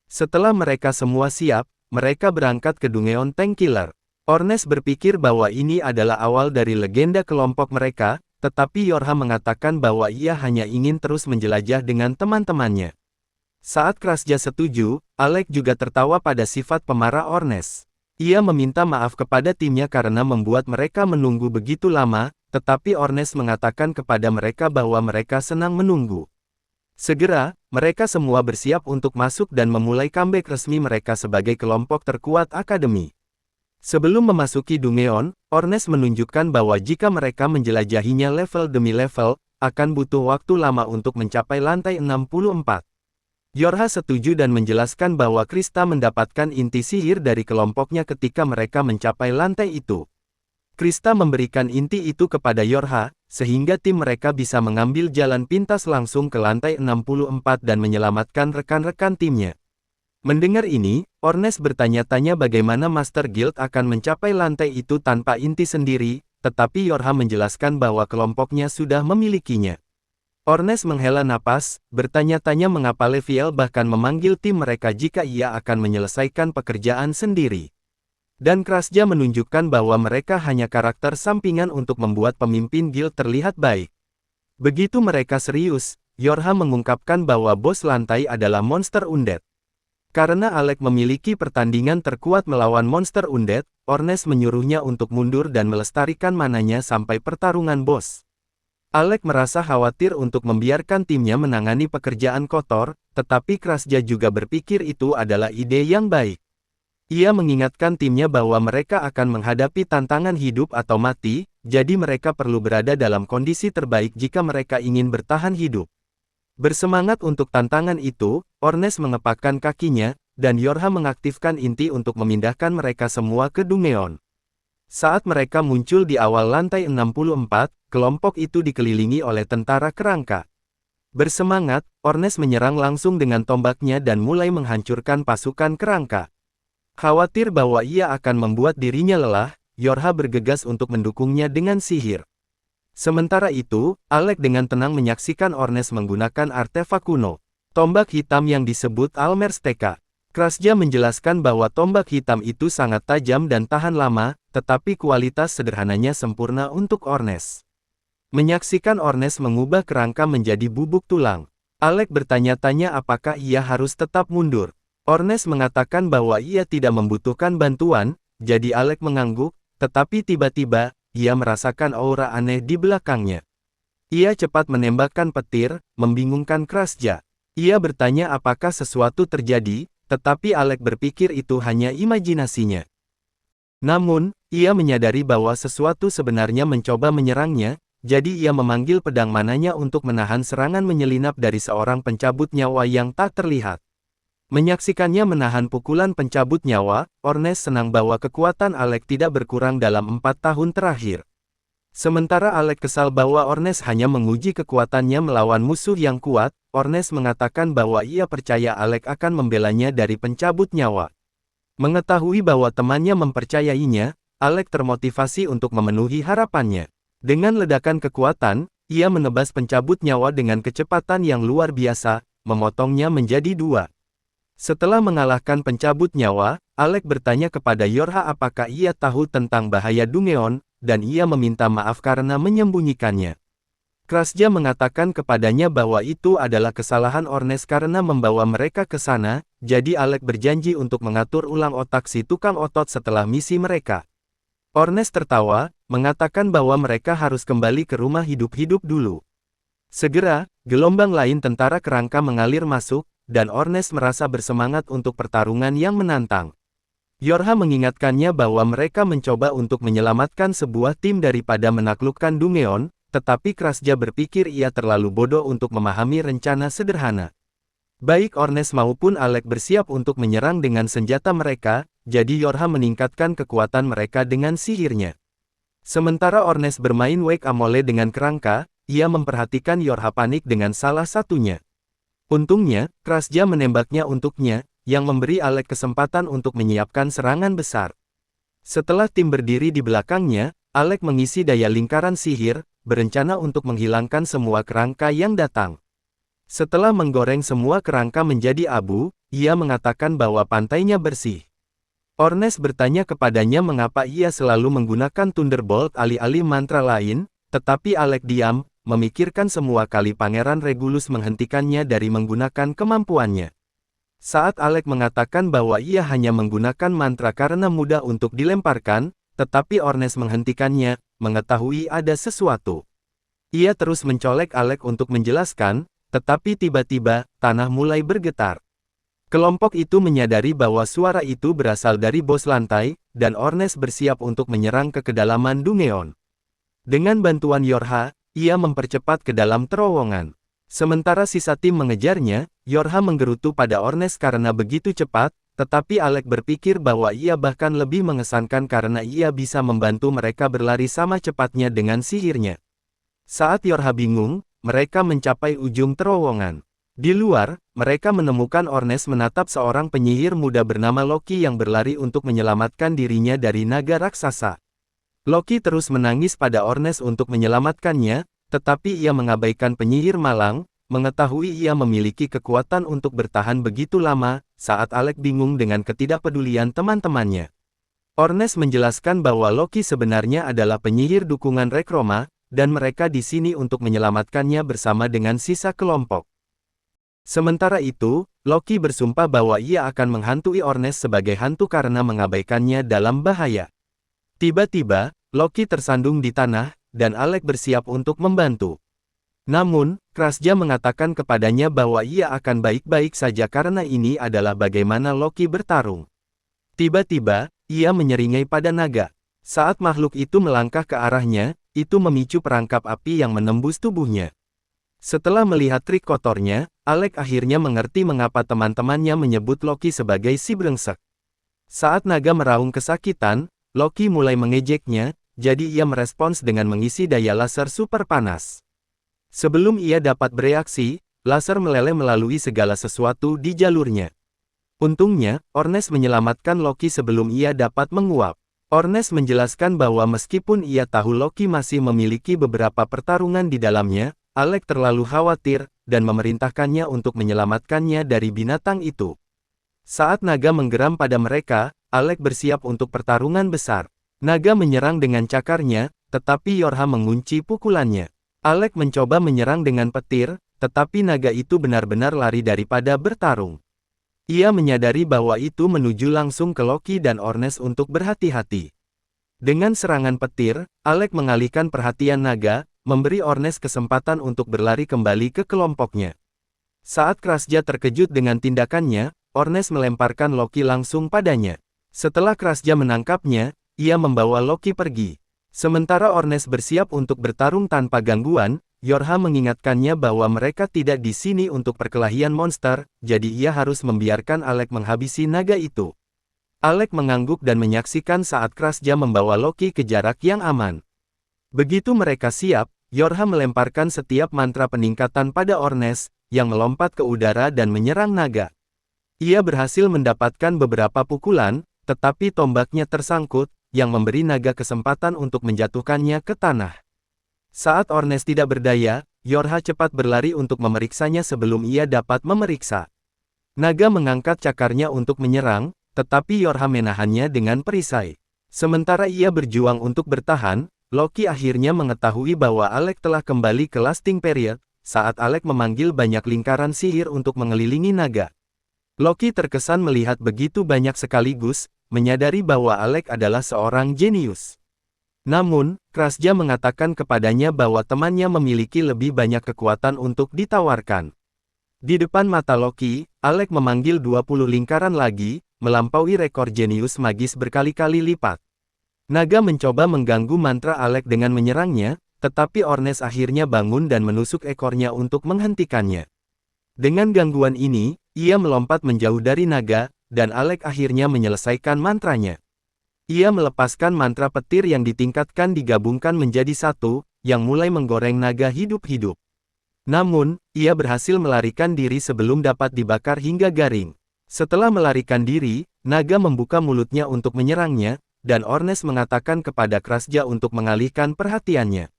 S1: Setelah mereka semua siap, mereka berangkat ke Dungeon Tank Killer. Ornes berpikir bahwa ini adalah awal dari legenda kelompok mereka, tetapi Yorha mengatakan bahwa ia hanya ingin terus menjelajah dengan teman-temannya. Saat Krasja setuju, Alec juga tertawa pada sifat pemarah Ornes. Ia meminta maaf kepada timnya karena membuat mereka menunggu begitu lama, tetapi Ornes mengatakan kepada mereka bahwa mereka senang menunggu. Segera, mereka semua bersiap untuk masuk dan memulai comeback resmi mereka sebagai kelompok terkuat akademi. Sebelum memasuki Dungeon, Ornes menunjukkan bahwa jika mereka menjelajahinya level demi level, akan butuh waktu lama untuk mencapai lantai 64. Yorha setuju dan menjelaskan bahwa Krista mendapatkan inti sihir dari kelompoknya ketika mereka mencapai lantai itu. Krista memberikan inti itu kepada Yorha, sehingga tim mereka bisa mengambil jalan pintas langsung ke lantai 64 dan menyelamatkan rekan-rekan timnya. Mendengar ini, Ornes bertanya-tanya bagaimana Master Guild akan mencapai lantai itu tanpa inti sendiri, tetapi Yorha menjelaskan bahwa kelompoknya sudah memilikinya. Ornes menghela napas, bertanya-tanya mengapa Leviel bahkan memanggil tim mereka jika ia akan menyelesaikan pekerjaan sendiri. Dan Krasja menunjukkan bahwa mereka hanya karakter sampingan untuk membuat pemimpin guild terlihat baik. Begitu mereka serius, Yorha mengungkapkan bahwa bos lantai adalah monster undead. Karena Alec memiliki pertandingan terkuat melawan monster undead, Ornes menyuruhnya untuk mundur dan melestarikan mananya sampai pertarungan bos. Alec merasa khawatir untuk membiarkan timnya menangani pekerjaan kotor, tetapi Krasja juga berpikir itu adalah ide yang baik. Ia mengingatkan timnya bahwa mereka akan menghadapi tantangan hidup atau mati, jadi mereka perlu berada dalam kondisi terbaik jika mereka ingin bertahan hidup. Bersemangat untuk tantangan itu, Ornes mengepakkan kakinya, dan Yorha mengaktifkan inti untuk memindahkan mereka semua ke Dungeon. Saat mereka muncul di awal lantai 64, kelompok itu dikelilingi oleh tentara kerangka. Bersemangat, Ornes menyerang langsung dengan tombaknya dan mulai menghancurkan pasukan kerangka. Khawatir bahwa ia akan membuat dirinya lelah, Yorha bergegas untuk mendukungnya dengan sihir. Sementara itu, Alec dengan tenang menyaksikan Ornes menggunakan artefak kuno, tombak hitam yang disebut Almersteka. Krasja menjelaskan bahwa tombak hitam itu sangat tajam dan tahan lama, tetapi kualitas sederhananya sempurna untuk Ornes. Menyaksikan Ornes mengubah kerangka menjadi bubuk tulang, Alec bertanya-tanya apakah ia harus tetap mundur. Ornes mengatakan bahwa ia tidak membutuhkan bantuan, jadi Alec mengangguk, tetapi tiba-tiba, ia merasakan aura aneh di belakangnya. Ia cepat menembakkan petir, membingungkan Krasja. Ia bertanya apakah sesuatu terjadi, tetapi Alec berpikir itu hanya imajinasinya. Namun, ia menyadari bahwa sesuatu sebenarnya mencoba menyerangnya, jadi ia memanggil pedang mananya untuk menahan serangan menyelinap dari seorang pencabut nyawa yang tak terlihat. Menyaksikannya menahan pukulan pencabut nyawa, Ornes senang bahwa kekuatan Alec tidak berkurang dalam 4 tahun terakhir. Sementara Alec kesal bahwa Ornes hanya menguji kekuatannya melawan musuh yang kuat, Ornes mengatakan bahwa ia percaya Alec akan membelanya dari pencabut nyawa. Mengetahui bahwa temannya mempercayainya, Alec termotivasi untuk memenuhi harapannya. Dengan ledakan kekuatan, ia menebas pencabut nyawa dengan kecepatan yang luar biasa, memotongnya menjadi 2. Setelah mengalahkan pencabut nyawa, Alec bertanya kepada Yorha apakah ia tahu tentang bahaya Dungeon, dan ia meminta maaf karena menyembunyikannya. Krasja mengatakan kepadanya bahwa itu adalah kesalahan Ornes karena membawa mereka ke sana, jadi Alec berjanji untuk mengatur ulang otak si tukang otot setelah misi mereka. Ornes tertawa, mengatakan bahwa mereka harus kembali ke rumah hidup-hidup dulu. Segera, gelombang lain tentara kerangka mengalir masuk, dan Ornes merasa bersemangat untuk pertarungan yang menantang. Yorha mengingatkannya bahwa mereka mencoba untuk menyelamatkan sebuah tim daripada menaklukkan Dungeon, tetapi Krasja berpikir ia terlalu bodoh untuk memahami rencana sederhana. Baik Ornes maupun Alec bersiap untuk menyerang dengan senjata mereka, jadi Yorha meningkatkan kekuatan mereka dengan sihirnya. Sementara Ornes bermain Wake Amole dengan kerangka, ia memperhatikan Yorha panik dengan salah satunya. Untungnya, Krasja menembaknya untuknya, yang memberi Alec kesempatan untuk menyiapkan serangan besar. Setelah tim berdiri di belakangnya, Alec mengisi daya lingkaran sihir, berencana untuk menghilangkan semua kerangka yang datang. Setelah menggoreng semua kerangka menjadi abu, ia mengatakan bahwa pantainya bersih. Ornes bertanya kepadanya mengapa ia selalu menggunakan Thunderbolt alih-alih mantra lain, tetapi Alec diam, memikirkan semua kali Pangeran Regulus menghentikannya dari menggunakan kemampuannya. Saat Alec mengatakan bahwa ia hanya menggunakan mantra karena mudah untuk dilemparkan, tetapi Ornes menghentikannya, mengetahui ada sesuatu. Ia terus mencolek Alec untuk menjelaskan, tetapi tiba-tiba, tanah mulai bergetar. Kelompok itu menyadari bahwa suara itu berasal dari bos lantai, dan Ornes bersiap untuk menyerang ke kedalaman Dungeon. Dengan bantuan Yorha, ia mempercepat ke dalam terowongan. Sementara sisa tim mengejarnya, Yorha menggerutu pada Ornes karena begitu cepat, tetapi Alec berpikir bahwa ia bahkan lebih mengesankan karena ia bisa membantu mereka berlari sama cepatnya dengan sihirnya. Saat Yorha bingung, mereka mencapai ujung terowongan. Di luar, mereka menemukan Ornes menatap seorang penyihir muda bernama Loki yang berlari untuk menyelamatkan dirinya dari naga raksasa. Loki terus menangis pada Ornes untuk menyelamatkannya, tetapi ia mengabaikan penyihir malang, mengetahui ia memiliki kekuatan untuk bertahan begitu lama, saat Alec bingung dengan ketidakpedulian teman-temannya. Ornes menjelaskan bahwa Loki sebenarnya adalah penyihir dukungan Rekroma, dan mereka di sini untuk menyelamatkannya bersama dengan sisa kelompok. Sementara itu, Loki bersumpah bahwa ia akan menghantui Ornes sebagai hantu karena mengabaikannya dalam bahaya. Tiba-tiba, Loki tersandung di tanah, dan Alec bersiap untuk membantu. Namun, Krasja mengatakan kepadanya bahwa ia akan baik-baik saja karena ini adalah bagaimana Loki bertarung. Tiba-tiba, ia menyeringai pada naga. Saat makhluk itu melangkah ke arahnya, itu memicu perangkap api yang menembus tubuhnya. Setelah melihat trik kotornya, Alec akhirnya mengerti mengapa teman-temannya menyebut Loki sebagai si brengsek. Saat naga meraung kesakitan, Loki mulai mengejeknya, jadi ia merespons dengan mengisi daya laser super panas. Sebelum ia dapat bereaksi, laser meleleh melalui segala sesuatu di jalurnya. Untungnya, Ornes menyelamatkan Loki sebelum ia dapat menguap. Ornes menjelaskan bahwa meskipun ia tahu Loki masih memiliki beberapa pertarungan di dalamnya, Alec terlalu khawatir, dan memerintahkannya untuk menyelamatkannya dari binatang itu. Saat naga menggeram pada mereka, Alec bersiap untuk pertarungan besar. Naga menyerang dengan cakarnya, tetapi Yorha mengunci pukulannya. Alec mencoba menyerang dengan petir, tetapi naga itu benar-benar lari daripada bertarung. Ia menyadari bahwa itu menuju langsung ke Loki dan Ornes untuk berhati-hati. Dengan serangan petir, Alec mengalihkan perhatian naga, memberi Ornes kesempatan untuk berlari kembali ke kelompoknya. Saat Krasja terkejut dengan tindakannya, Ornes melemparkan Loki langsung padanya. Setelah Krasja menangkapnya, ia membawa Loki pergi. Sementara Ornes bersiap untuk bertarung tanpa gangguan, Yorha mengingatkannya bahwa mereka tidak di sini untuk perkelahian monster, jadi ia harus membiarkan Alec menghabisi naga itu. Alec mengangguk dan menyaksikan saat Krasja membawa Loki ke jarak yang aman. Begitu mereka siap, Yorha melemparkan setiap mantra peningkatan pada Ornes, yang melompat ke udara dan menyerang naga. Ia berhasil mendapatkan beberapa pukulan, tetapi tombaknya tersangkut, yang memberi naga kesempatan untuk menjatuhkannya ke tanah. Saat Ornes tidak berdaya, Yorha cepat berlari untuk memeriksanya sebelum ia dapat memeriksa. Naga mengangkat cakarnya untuk menyerang, tetapi Yorha menahannya dengan perisai. Sementara ia berjuang untuk bertahan, Loki akhirnya mengetahui bahwa Alec telah kembali ke Lasting Period, saat Alec memanggil banyak lingkaran sihir untuk mengelilingi naga. Loki terkesan melihat begitu banyak sekaligus, menyadari bahwa Alec adalah seorang jenius. Namun, Krasja mengatakan kepadanya bahwa temannya memiliki lebih banyak kekuatan untuk ditawarkan. Di depan mata Loki, Alec memanggil 20 lingkaran lagi, melampaui rekor jenius magis berkali-kali lipat. Naga mencoba mengganggu mantra Alec dengan menyerangnya, tetapi Ornes akhirnya bangun dan menusuk ekornya untuk menghentikannya. Dengan gangguan ini, ia melompat menjauh dari naga, dan Alec akhirnya menyelesaikan mantranya. Ia melepaskan mantra petir yang ditingkatkan digabungkan menjadi satu, yang mulai menggoreng naga hidup-hidup. Namun, ia berhasil melarikan diri sebelum dapat dibakar hingga garing. Setelah melarikan diri, naga membuka mulutnya untuk menyerangnya, dan Ornes mengatakan kepada Krasja untuk mengalihkan perhatiannya.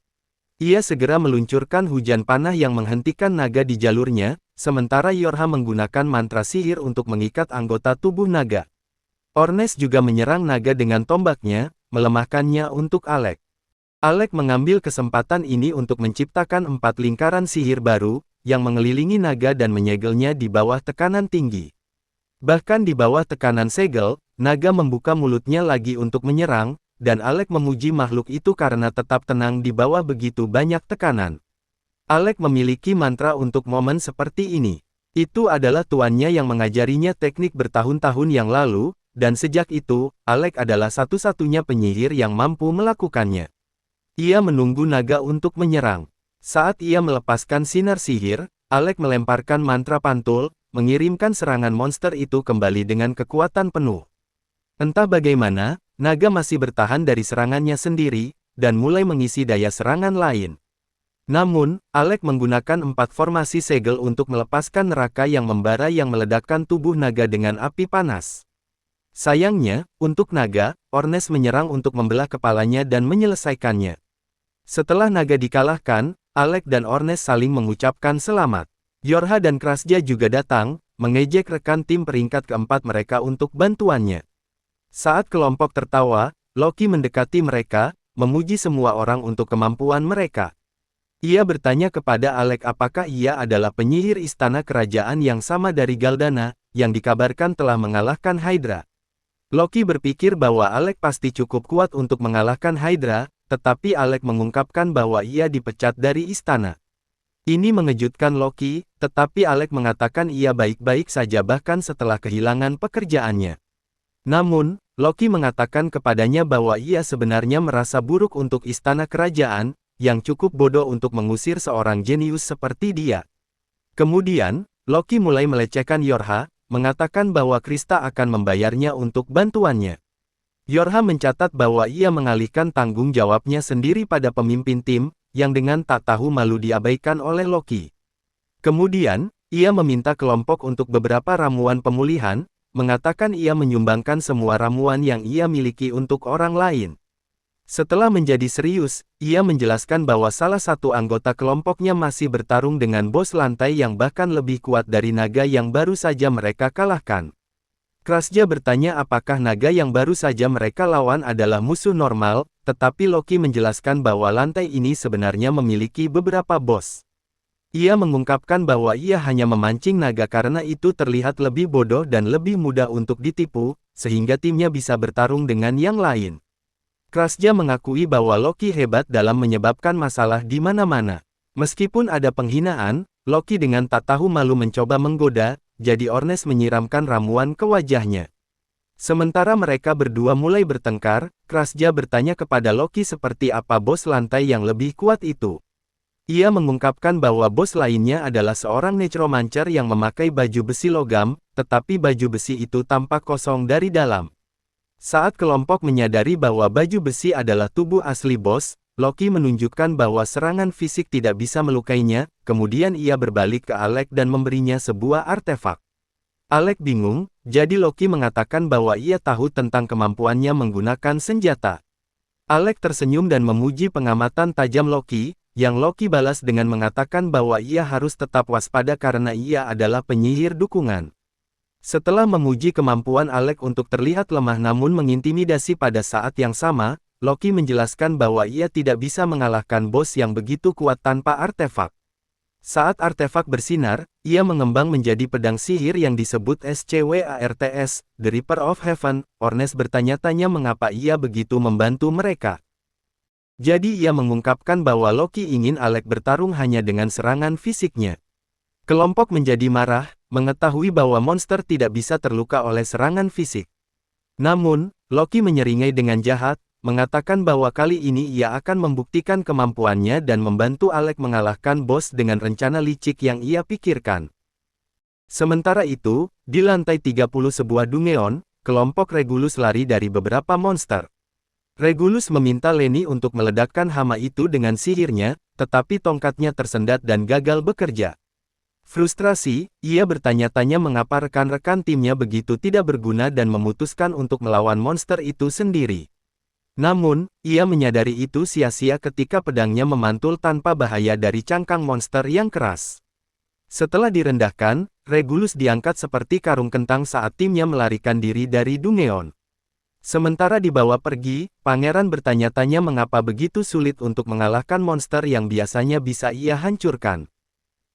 S1: Ia segera meluncurkan hujan panah yang menghentikan naga di jalurnya, sementara Yorha menggunakan mantra sihir untuk mengikat anggota tubuh naga. Ornes juga menyerang naga dengan tombaknya, melemahkannya untuk Alec. Alec mengambil kesempatan ini untuk menciptakan 4 lingkaran sihir baru, yang mengelilingi naga dan menyegelnya di bawah tekanan tinggi. Bahkan di bawah tekanan segel, naga membuka mulutnya lagi untuk menyerang, dan Alec memuji makhluk itu karena tetap tenang di bawah begitu banyak tekanan. Alec memiliki mantra untuk momen seperti ini. Itu adalah tuannya yang mengajarinya teknik bertahun-tahun yang lalu, dan sejak itu, Alec adalah satu-satunya penyihir yang mampu melakukannya. Ia menunggu naga untuk menyerang. Saat ia melepaskan sinar sihir, Alec melemparkan mantra pantul, mengirimkan serangan monster itu kembali dengan kekuatan penuh. Entah bagaimana, naga masih bertahan dari serangannya sendiri, dan mulai mengisi daya serangan lain. Namun, Alec menggunakan 4 formasi segel untuk melepaskan neraka yang membara yang meledakkan tubuh naga dengan api panas. Sayangnya, untuk naga, Ornes menyerang untuk membelah kepalanya dan menyelesaikannya. Setelah naga dikalahkan, Alec dan Ornes saling mengucapkan selamat. Yorha dan Krasja juga datang, mengejek rekan tim peringkat keempat mereka untuk bantuannya. Saat kelompok tertawa, Loki mendekati mereka, memuji semua orang untuk kemampuan mereka. Ia bertanya kepada Alec apakah ia adalah penyihir istana kerajaan yang sama dari Galdana, yang dikabarkan telah mengalahkan Hydra. Loki berpikir bahwa Alec pasti cukup kuat untuk mengalahkan Hydra, tetapi Alec mengungkapkan bahwa ia dipecat dari istana. Ini mengejutkan Loki, tetapi Alec mengatakan ia baik-baik saja bahkan setelah kehilangan pekerjaannya. Namun, Loki mengatakan kepadanya bahwa ia sebenarnya merasa buruk untuk istana kerajaan, yang cukup bodoh untuk mengusir seorang jenius seperti dia. Kemudian, Loki mulai melecehkan Yorha, mengatakan bahwa Krista akan membayarnya untuk bantuannya. Yorha mencatat bahwa ia mengalihkan tanggung jawabnya sendiri pada pemimpin tim, yang dengan tak tahu malu diabaikan oleh Loki. Kemudian, ia meminta kelompok untuk beberapa ramuan pemulihan, mengatakan ia menyumbangkan semua ramuan yang ia miliki untuk orang lain. Setelah menjadi serius, ia menjelaskan bahwa salah satu anggota kelompoknya masih bertarung dengan bos lantai yang bahkan lebih kuat dari naga yang baru saja mereka kalahkan. Krasja bertanya apakah naga yang baru saja mereka lawan adalah musuh normal, tetapi Loki menjelaskan bahwa lantai ini sebenarnya memiliki beberapa bos. Ia mengungkapkan bahwa ia hanya memancing naga karena itu terlihat lebih bodoh dan lebih mudah untuk ditipu, sehingga timnya bisa bertarung dengan yang lain. Krasja mengakui bahwa Loki hebat dalam menyebabkan masalah di mana-mana. Meskipun ada penghinaan, Loki dengan tak tahu malu mencoba menggoda, jadi Ornes menyiramkan ramuan ke wajahnya. Sementara mereka berdua mulai bertengkar, Krasja bertanya kepada Loki seperti apa bos lantai yang lebih kuat itu. Ia mengungkapkan bahwa bos lainnya adalah seorang necromancer yang memakai baju besi logam, tetapi baju besi itu tampak kosong dari dalam. Saat kelompok menyadari bahwa baju besi adalah tubuh asli bos, Loki menunjukkan bahwa serangan fisik tidak bisa melukainya, kemudian ia berbalik ke Alec dan memberinya sebuah artefak. Alec bingung, jadi Loki mengatakan bahwa ia tahu tentang kemampuannya menggunakan senjata. Alec tersenyum dan memuji pengamatan tajam Loki, yang Loki balas dengan mengatakan bahwa ia harus tetap waspada karena ia adalah penyihir dukungan. Setelah memuji kemampuan Alec untuk terlihat lemah namun mengintimidasi pada saat yang sama, Loki menjelaskan bahwa ia tidak bisa mengalahkan bos yang begitu kuat tanpa artefak. Saat artefak bersinar, ia mengembang menjadi pedang sihir yang disebut SCWARTS, The Reaper of Heaven. Ornes bertanya-tanya mengapa ia begitu membantu mereka. Jadi ia mengungkapkan bahwa Loki ingin Alec bertarung hanya dengan serangan fisiknya. Kelompok menjadi marah, mengetahui bahwa monster tidak bisa terluka oleh serangan fisik. Namun, Loki menyeringai dengan jahat, mengatakan bahwa kali ini ia akan membuktikan kemampuannya dan membantu Alec mengalahkan bos dengan rencana licik yang ia pikirkan. Sementara itu, di lantai 30 sebuah dungeon, kelompok Regulus lari dari beberapa monster. Regulus meminta Lenny untuk meledakkan hama itu dengan sihirnya, tetapi tongkatnya tersendat dan gagal bekerja. Frustrasi, ia bertanya-tanya mengapa rekan-rekan timnya begitu tidak berguna dan memutuskan untuk melawan monster itu sendiri. Namun, ia menyadari itu sia-sia ketika pedangnya memantul tanpa bahaya dari cangkang monster yang keras. Setelah direndahkan, Regulus diangkat seperti karung kentang saat timnya melarikan diri dari dungeon. Sementara dibawa pergi, pangeran bertanya-tanya mengapa begitu sulit untuk mengalahkan monster yang biasanya bisa ia hancurkan.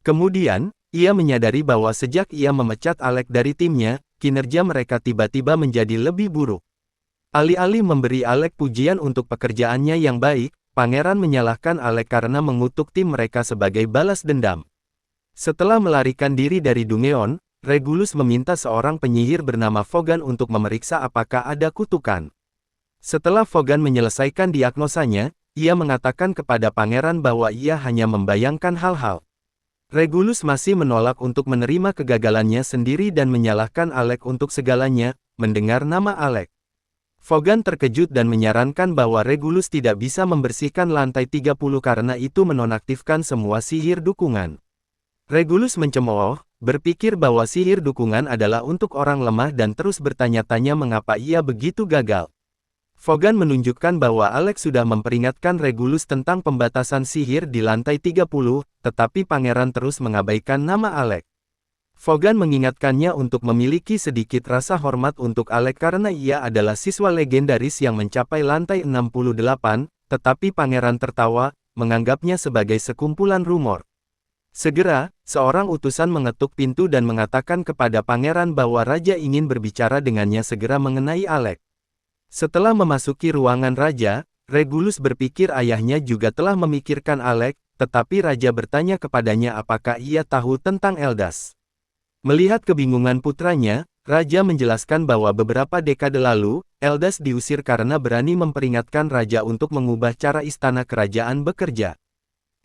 S1: Kemudian, ia menyadari bahwa sejak ia memecat Alec dari timnya, kinerja mereka tiba-tiba menjadi lebih buruk. Alih-alih memberi Alec pujian untuk pekerjaannya yang baik, pangeran menyalahkan Alec karena mengutuk tim mereka sebagai balas dendam. Setelah melarikan diri dari dungeon, Regulus meminta seorang penyihir bernama Vogan untuk memeriksa apakah ada kutukan. Setelah Vogan menyelesaikan diagnosanya, ia mengatakan kepada pangeran bahwa ia hanya membayangkan hal-hal. Regulus masih menolak untuk menerima kegagalannya sendiri dan menyalahkan Alec untuk segalanya. Mendengar nama Alec, Vaughan terkejut dan menyarankan bahwa Regulus tidak bisa membersihkan lantai 30 karena itu menonaktifkan semua sihir dukungan. Regulus mencemooh, berpikir bahwa sihir dukungan adalah untuk orang lemah dan terus bertanya-tanya mengapa ia begitu gagal. Vaughan menunjukkan bahwa Alex sudah memperingatkan Regulus tentang pembatasan sihir di lantai 30, tetapi pangeran terus mengabaikan nama Alex. Vaughan mengingatkannya untuk memiliki sedikit rasa hormat untuk Alex karena ia adalah siswa legendaris yang mencapai lantai 68, tetapi pangeran tertawa, menganggapnya sebagai sekumpulan rumor. Segera, seorang utusan mengetuk pintu dan mengatakan kepada pangeran bahwa raja ingin berbicara dengannya segera mengenai Alex. Setelah memasuki ruangan raja, Regulus berpikir ayahnya juga telah memikirkan Alex, tetapi raja bertanya kepadanya apakah ia tahu tentang Eldas. Melihat kebingungan putranya, raja menjelaskan bahwa beberapa dekade lalu, Eldas diusir karena berani memperingatkan raja untuk mengubah cara istana kerajaan bekerja.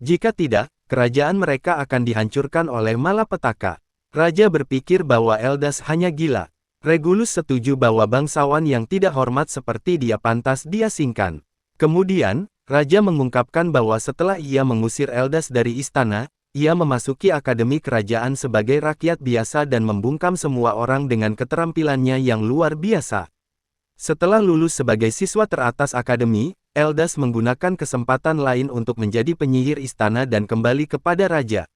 S1: Jika tidak, kerajaan mereka akan dihancurkan oleh malapetaka. Raja berpikir bahwa Eldas hanya gila. Regulus setuju bahwa bangsawan yang tidak hormat seperti dia pantas diasingkan. Kemudian, raja mengungkapkan bahwa setelah ia mengusir Eldas dari istana, ia memasuki akademi kerajaan sebagai rakyat biasa dan membungkam semua orang dengan keterampilannya yang luar biasa. Setelah lulus sebagai siswa teratas akademi, Eldas menggunakan kesempatan lain untuk menjadi penyihir istana dan kembali kepada raja.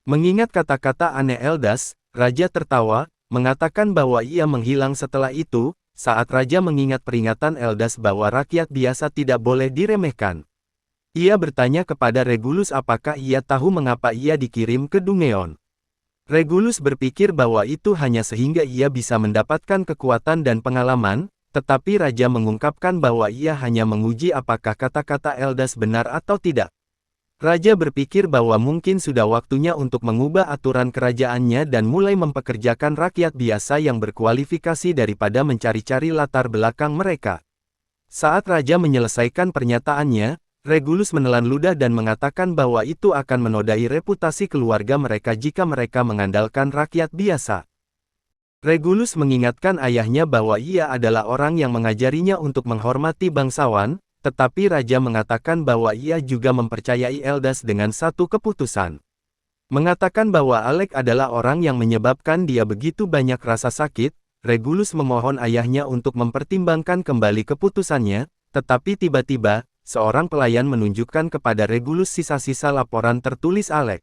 S1: Mengingat kata-kata aneh Eldas, raja tertawa, mengatakan bahwa ia menghilang setelah itu, saat raja mengingat peringatan Eldas bahwa rakyat biasa tidak boleh diremehkan. Ia bertanya kepada Regulus apakah ia tahu mengapa ia dikirim ke Dungeon. Regulus berpikir bahwa itu hanya sehingga ia bisa mendapatkan kekuatan dan pengalaman, tetapi raja mengungkapkan bahwa ia hanya menguji apakah kata-kata Eldas benar atau tidak. Raja berpikir bahwa mungkin sudah waktunya untuk mengubah aturan kerajaannya dan mulai mempekerjakan rakyat biasa yang berkualifikasi daripada mencari-cari latar belakang mereka. Saat raja menyelesaikan pernyataannya, Regulus menelan ludah dan mengatakan bahwa itu akan menodai reputasi keluarga mereka jika mereka mengandalkan rakyat biasa. Regulus mengingatkan ayahnya bahwa ia adalah orang yang mengajarinya untuk menghormati bangsawan, tetapi raja mengatakan bahwa ia juga mempercayai Eldas dengan satu keputusan. Mengatakan bahwa Alex adalah orang yang menyebabkan dia begitu banyak rasa sakit, Regulus memohon ayahnya untuk mempertimbangkan kembali keputusannya, tetapi tiba-tiba, seorang pelayan menunjukkan kepada Regulus sisa-sisa laporan tertulis Alex.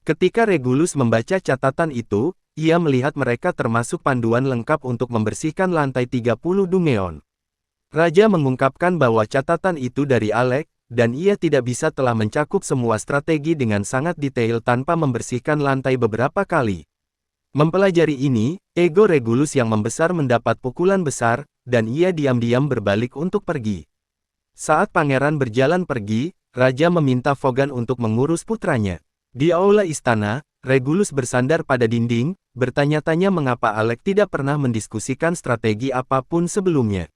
S1: Ketika Regulus membaca catatan itu, ia melihat mereka termasuk panduan lengkap untuk membersihkan lantai 30 Dungeon. Raja mengungkapkan bahwa catatan itu dari Alex, dan ia tidak bisa telah mencakup semua strategi dengan sangat detail tanpa membersihkan lantai beberapa kali. Mempelajari ini, ego Regulus yang membesar mendapat pukulan besar, dan ia diam-diam berbalik untuk pergi. Saat pangeran berjalan pergi, raja meminta Vaughan untuk mengurus putranya. Di aula istana, Regulus bersandar pada dinding, bertanya-tanya mengapa Alex tidak pernah mendiskusikan strategi apapun sebelumnya.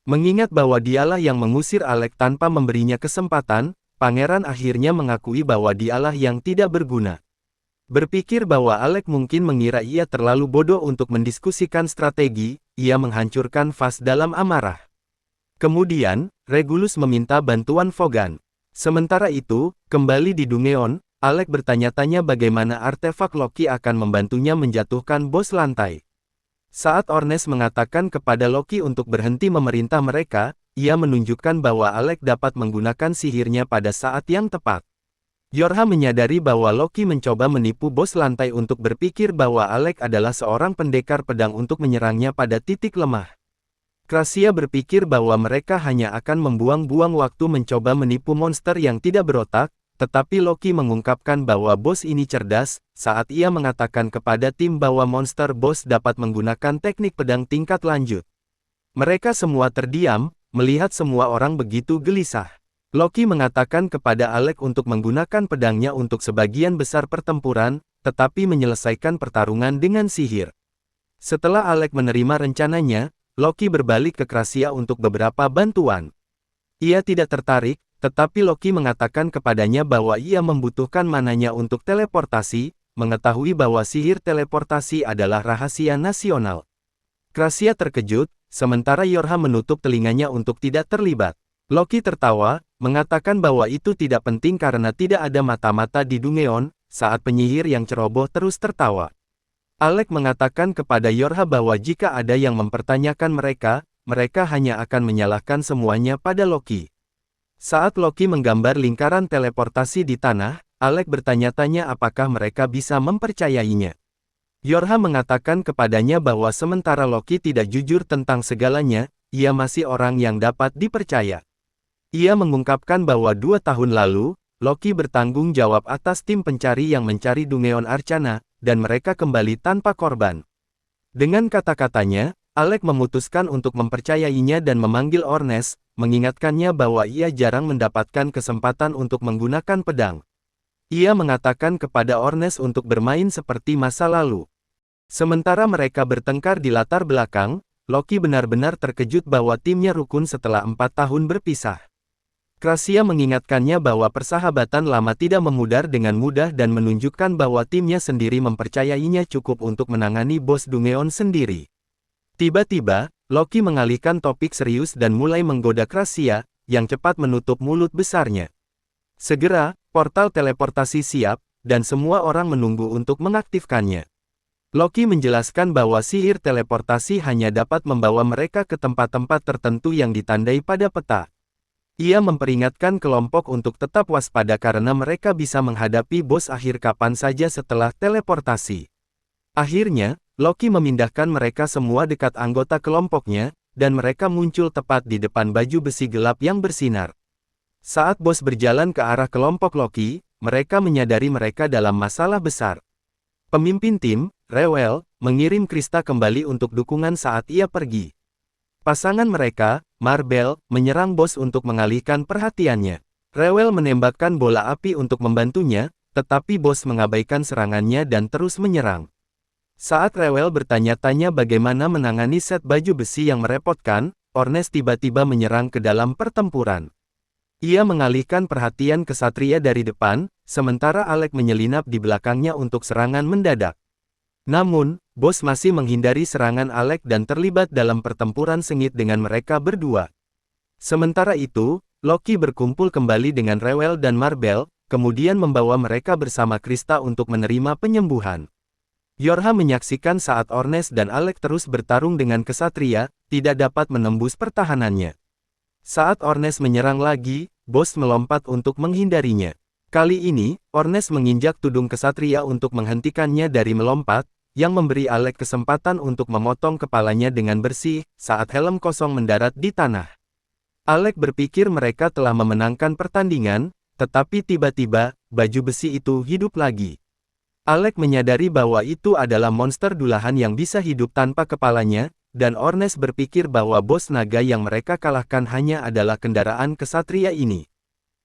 S1: Mengingat bahwa dialah yang mengusir Alex tanpa memberinya kesempatan, pangeran akhirnya mengakui bahwa dialah yang tidak berguna. Berpikir bahwa Alex mungkin mengira ia terlalu bodoh untuk mendiskusikan strategi, ia menghancurkan vas dalam amarah. Kemudian, Regulus meminta bantuan Vaughan. Sementara itu, kembali di Dungeon, Alex bertanya-tanya bagaimana artefak Loki akan membantunya menjatuhkan bos lantai. Saat Ornes mengatakan kepada Loki untuk berhenti memerintah mereka, ia menunjukkan bahwa Alex dapat menggunakan sihirnya pada saat yang tepat. Yorha menyadari bahwa Loki mencoba menipu bos lantai untuk berpikir bahwa Alex adalah seorang pendekar pedang untuk menyerangnya pada titik lemah. Krasia berpikir bahwa mereka hanya akan membuang-buang waktu mencoba menipu monster yang tidak berotak, tetapi Loki mengungkapkan bahwa bos ini cerdas, saat ia mengatakan kepada tim bahwa monster bos dapat menggunakan teknik pedang tingkat lanjut. Mereka semua terdiam, melihat semua orang begitu gelisah. Loki mengatakan kepada Alex untuk menggunakan pedangnya untuk sebagian besar pertempuran, tetapi menyelesaikan pertarungan dengan sihir. Setelah Alex menerima rencananya, Loki berbalik ke Krasia untuk beberapa bantuan. Ia tidak tertarik, tetapi Loki mengatakan kepadanya bahwa ia membutuhkan mananya untuk teleportasi, mengetahui bahwa sihir teleportasi adalah rahasia nasional. Krasia terkejut, sementara Yorha menutup telinganya untuk tidak terlibat. Loki tertawa, mengatakan bahwa itu tidak penting karena tidak ada mata-mata di Dungeon, saat penyihir yang ceroboh terus tertawa. Alec mengatakan kepada Yorha bahwa jika ada yang mempertanyakan mereka hanya akan menyalahkan semuanya pada Loki. Saat Loki menggambar lingkaran teleportasi di tanah, Alec bertanya-tanya apakah mereka bisa mempercayainya. Yorha mengatakan kepadanya bahwa sementara Loki tidak jujur tentang segalanya, ia masih orang yang dapat dipercaya. Ia mengungkapkan bahwa 2 tahun lalu, Loki bertanggung jawab atas tim pencari yang mencari Dungeon Arcana, dan mereka kembali tanpa korban. Dengan kata-katanya, Alec memutuskan untuk mempercayainya dan memanggil Ornes, mengingatkannya bahwa ia jarang mendapatkan kesempatan untuk menggunakan pedang. Ia mengatakan kepada Ornes untuk bermain seperti masa lalu. Sementara mereka bertengkar di latar belakang, Loki benar-benar terkejut bahwa timnya rukun setelah 4 tahun berpisah. Krasia mengingatkannya bahwa persahabatan lama tidak memudar dengan mudah dan menunjukkan bahwa timnya sendiri mempercayainya cukup untuk menangani bos Dungeon sendiri. Tiba-tiba, Loki mengalihkan topik serius dan mulai menggoda Krasia, yang cepat menutup mulut besarnya. Segera, portal teleportasi siap, dan semua orang menunggu untuk mengaktifkannya. Loki menjelaskan bahwa sihir teleportasi hanya dapat membawa mereka ke tempat-tempat tertentu yang ditandai pada peta. Ia memperingatkan kelompok untuk tetap waspada karena mereka bisa menghadapi bos akhir kapan saja setelah teleportasi. Akhirnya, Loki memindahkan mereka semua dekat anggota kelompoknya, dan mereka muncul tepat di depan baju besi gelap yang bersinar. Saat bos berjalan ke arah kelompok Loki, mereka menyadari mereka dalam masalah besar. Pemimpin tim, Reuel, mengirim Krista kembali untuk dukungan saat ia pergi. Pasangan mereka, Mar-Bell, menyerang bos untuk mengalihkan perhatiannya. Reuel menembakkan bola api untuk membantunya, tetapi bos mengabaikan serangannya dan terus menyerang. Saat Reuel bertanya-tanya bagaimana menangani set baju besi yang merepotkan, Ornes tiba-tiba menyerang ke dalam pertempuran. Ia mengalihkan perhatian kesatria dari depan, sementara Alec menyelinap di belakangnya untuk serangan mendadak. Namun, bos masih menghindari serangan Alec dan terlibat dalam pertempuran sengit dengan mereka berdua. Sementara itu, Loki berkumpul kembali dengan Reuel dan Mar-Bell, kemudian membawa mereka bersama Krista untuk menerima penyembuhan. Yorha menyaksikan saat Ornes dan Alec terus bertarung dengan kesatria, tidak dapat menembus pertahanannya. Saat Ornes menyerang lagi, bos melompat untuk menghindarinya. Kali ini, Ornes menginjak tudung kesatria untuk menghentikannya dari melompat, yang memberi Alec kesempatan untuk memotong kepalanya dengan bersih, saat helm kosong mendarat di tanah. Alec berpikir mereka telah memenangkan pertandingan, tetapi tiba-tiba, baju besi itu hidup lagi. Alec menyadari bahwa itu adalah monster dulahan yang bisa hidup tanpa kepalanya, dan Ornes berpikir bahwa bos naga yang mereka kalahkan hanya adalah kendaraan kesatria ini.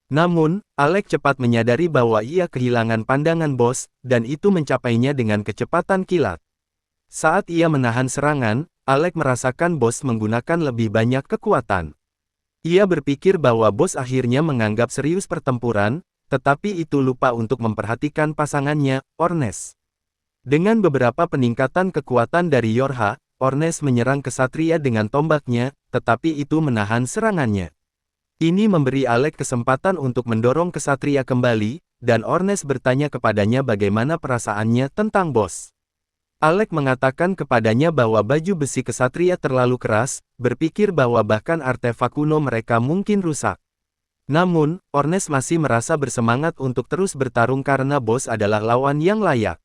S1: Namun, Alec cepat menyadari bahwa ia kehilangan pandangan bos, dan itu mencapainya dengan kecepatan kilat. Saat ia menahan serangan, Alec merasakan bos menggunakan lebih banyak kekuatan. Ia berpikir bahwa bos akhirnya menganggap serius pertempuran, tetapi itu lupa untuk memperhatikan pasangannya, Ornes. Dengan beberapa peningkatan kekuatan dari Yorha, Ornes menyerang kesatria dengan tombaknya, tetapi itu menahan serangannya. Ini memberi Alec kesempatan untuk mendorong kesatria kembali, dan Ornes bertanya kepadanya bagaimana perasaannya tentang bos. Alec mengatakan kepadanya bahwa baju besi kesatria terlalu keras, berpikir bahwa bahkan artefak kuno mereka mungkin rusak. Namun, Ornes masih merasa bersemangat untuk terus bertarung karena bos adalah lawan yang layak.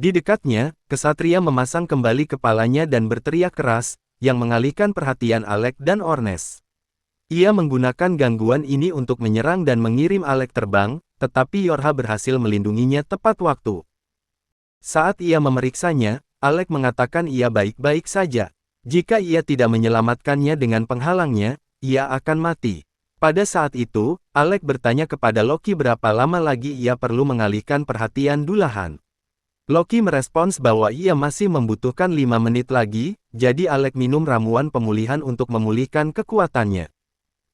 S1: Di dekatnya, kesatria memasang kembali kepalanya dan berteriak keras, yang mengalihkan perhatian Alec dan Ornes. Ia menggunakan gangguan ini untuk menyerang dan mengirim Alec terbang, tetapi Yorha berhasil melindunginya tepat waktu. Saat ia memeriksanya, Alec mengatakan ia baik-baik saja. Jika ia tidak menyelamatkannya dengan penghalangnya, ia akan mati. Pada saat itu, Alec bertanya kepada Loki berapa lama lagi ia perlu mengalihkan perhatian dulahan. Loki merespons bahwa ia masih membutuhkan 5 menit lagi, jadi Alec minum ramuan pemulihan untuk memulihkan kekuatannya.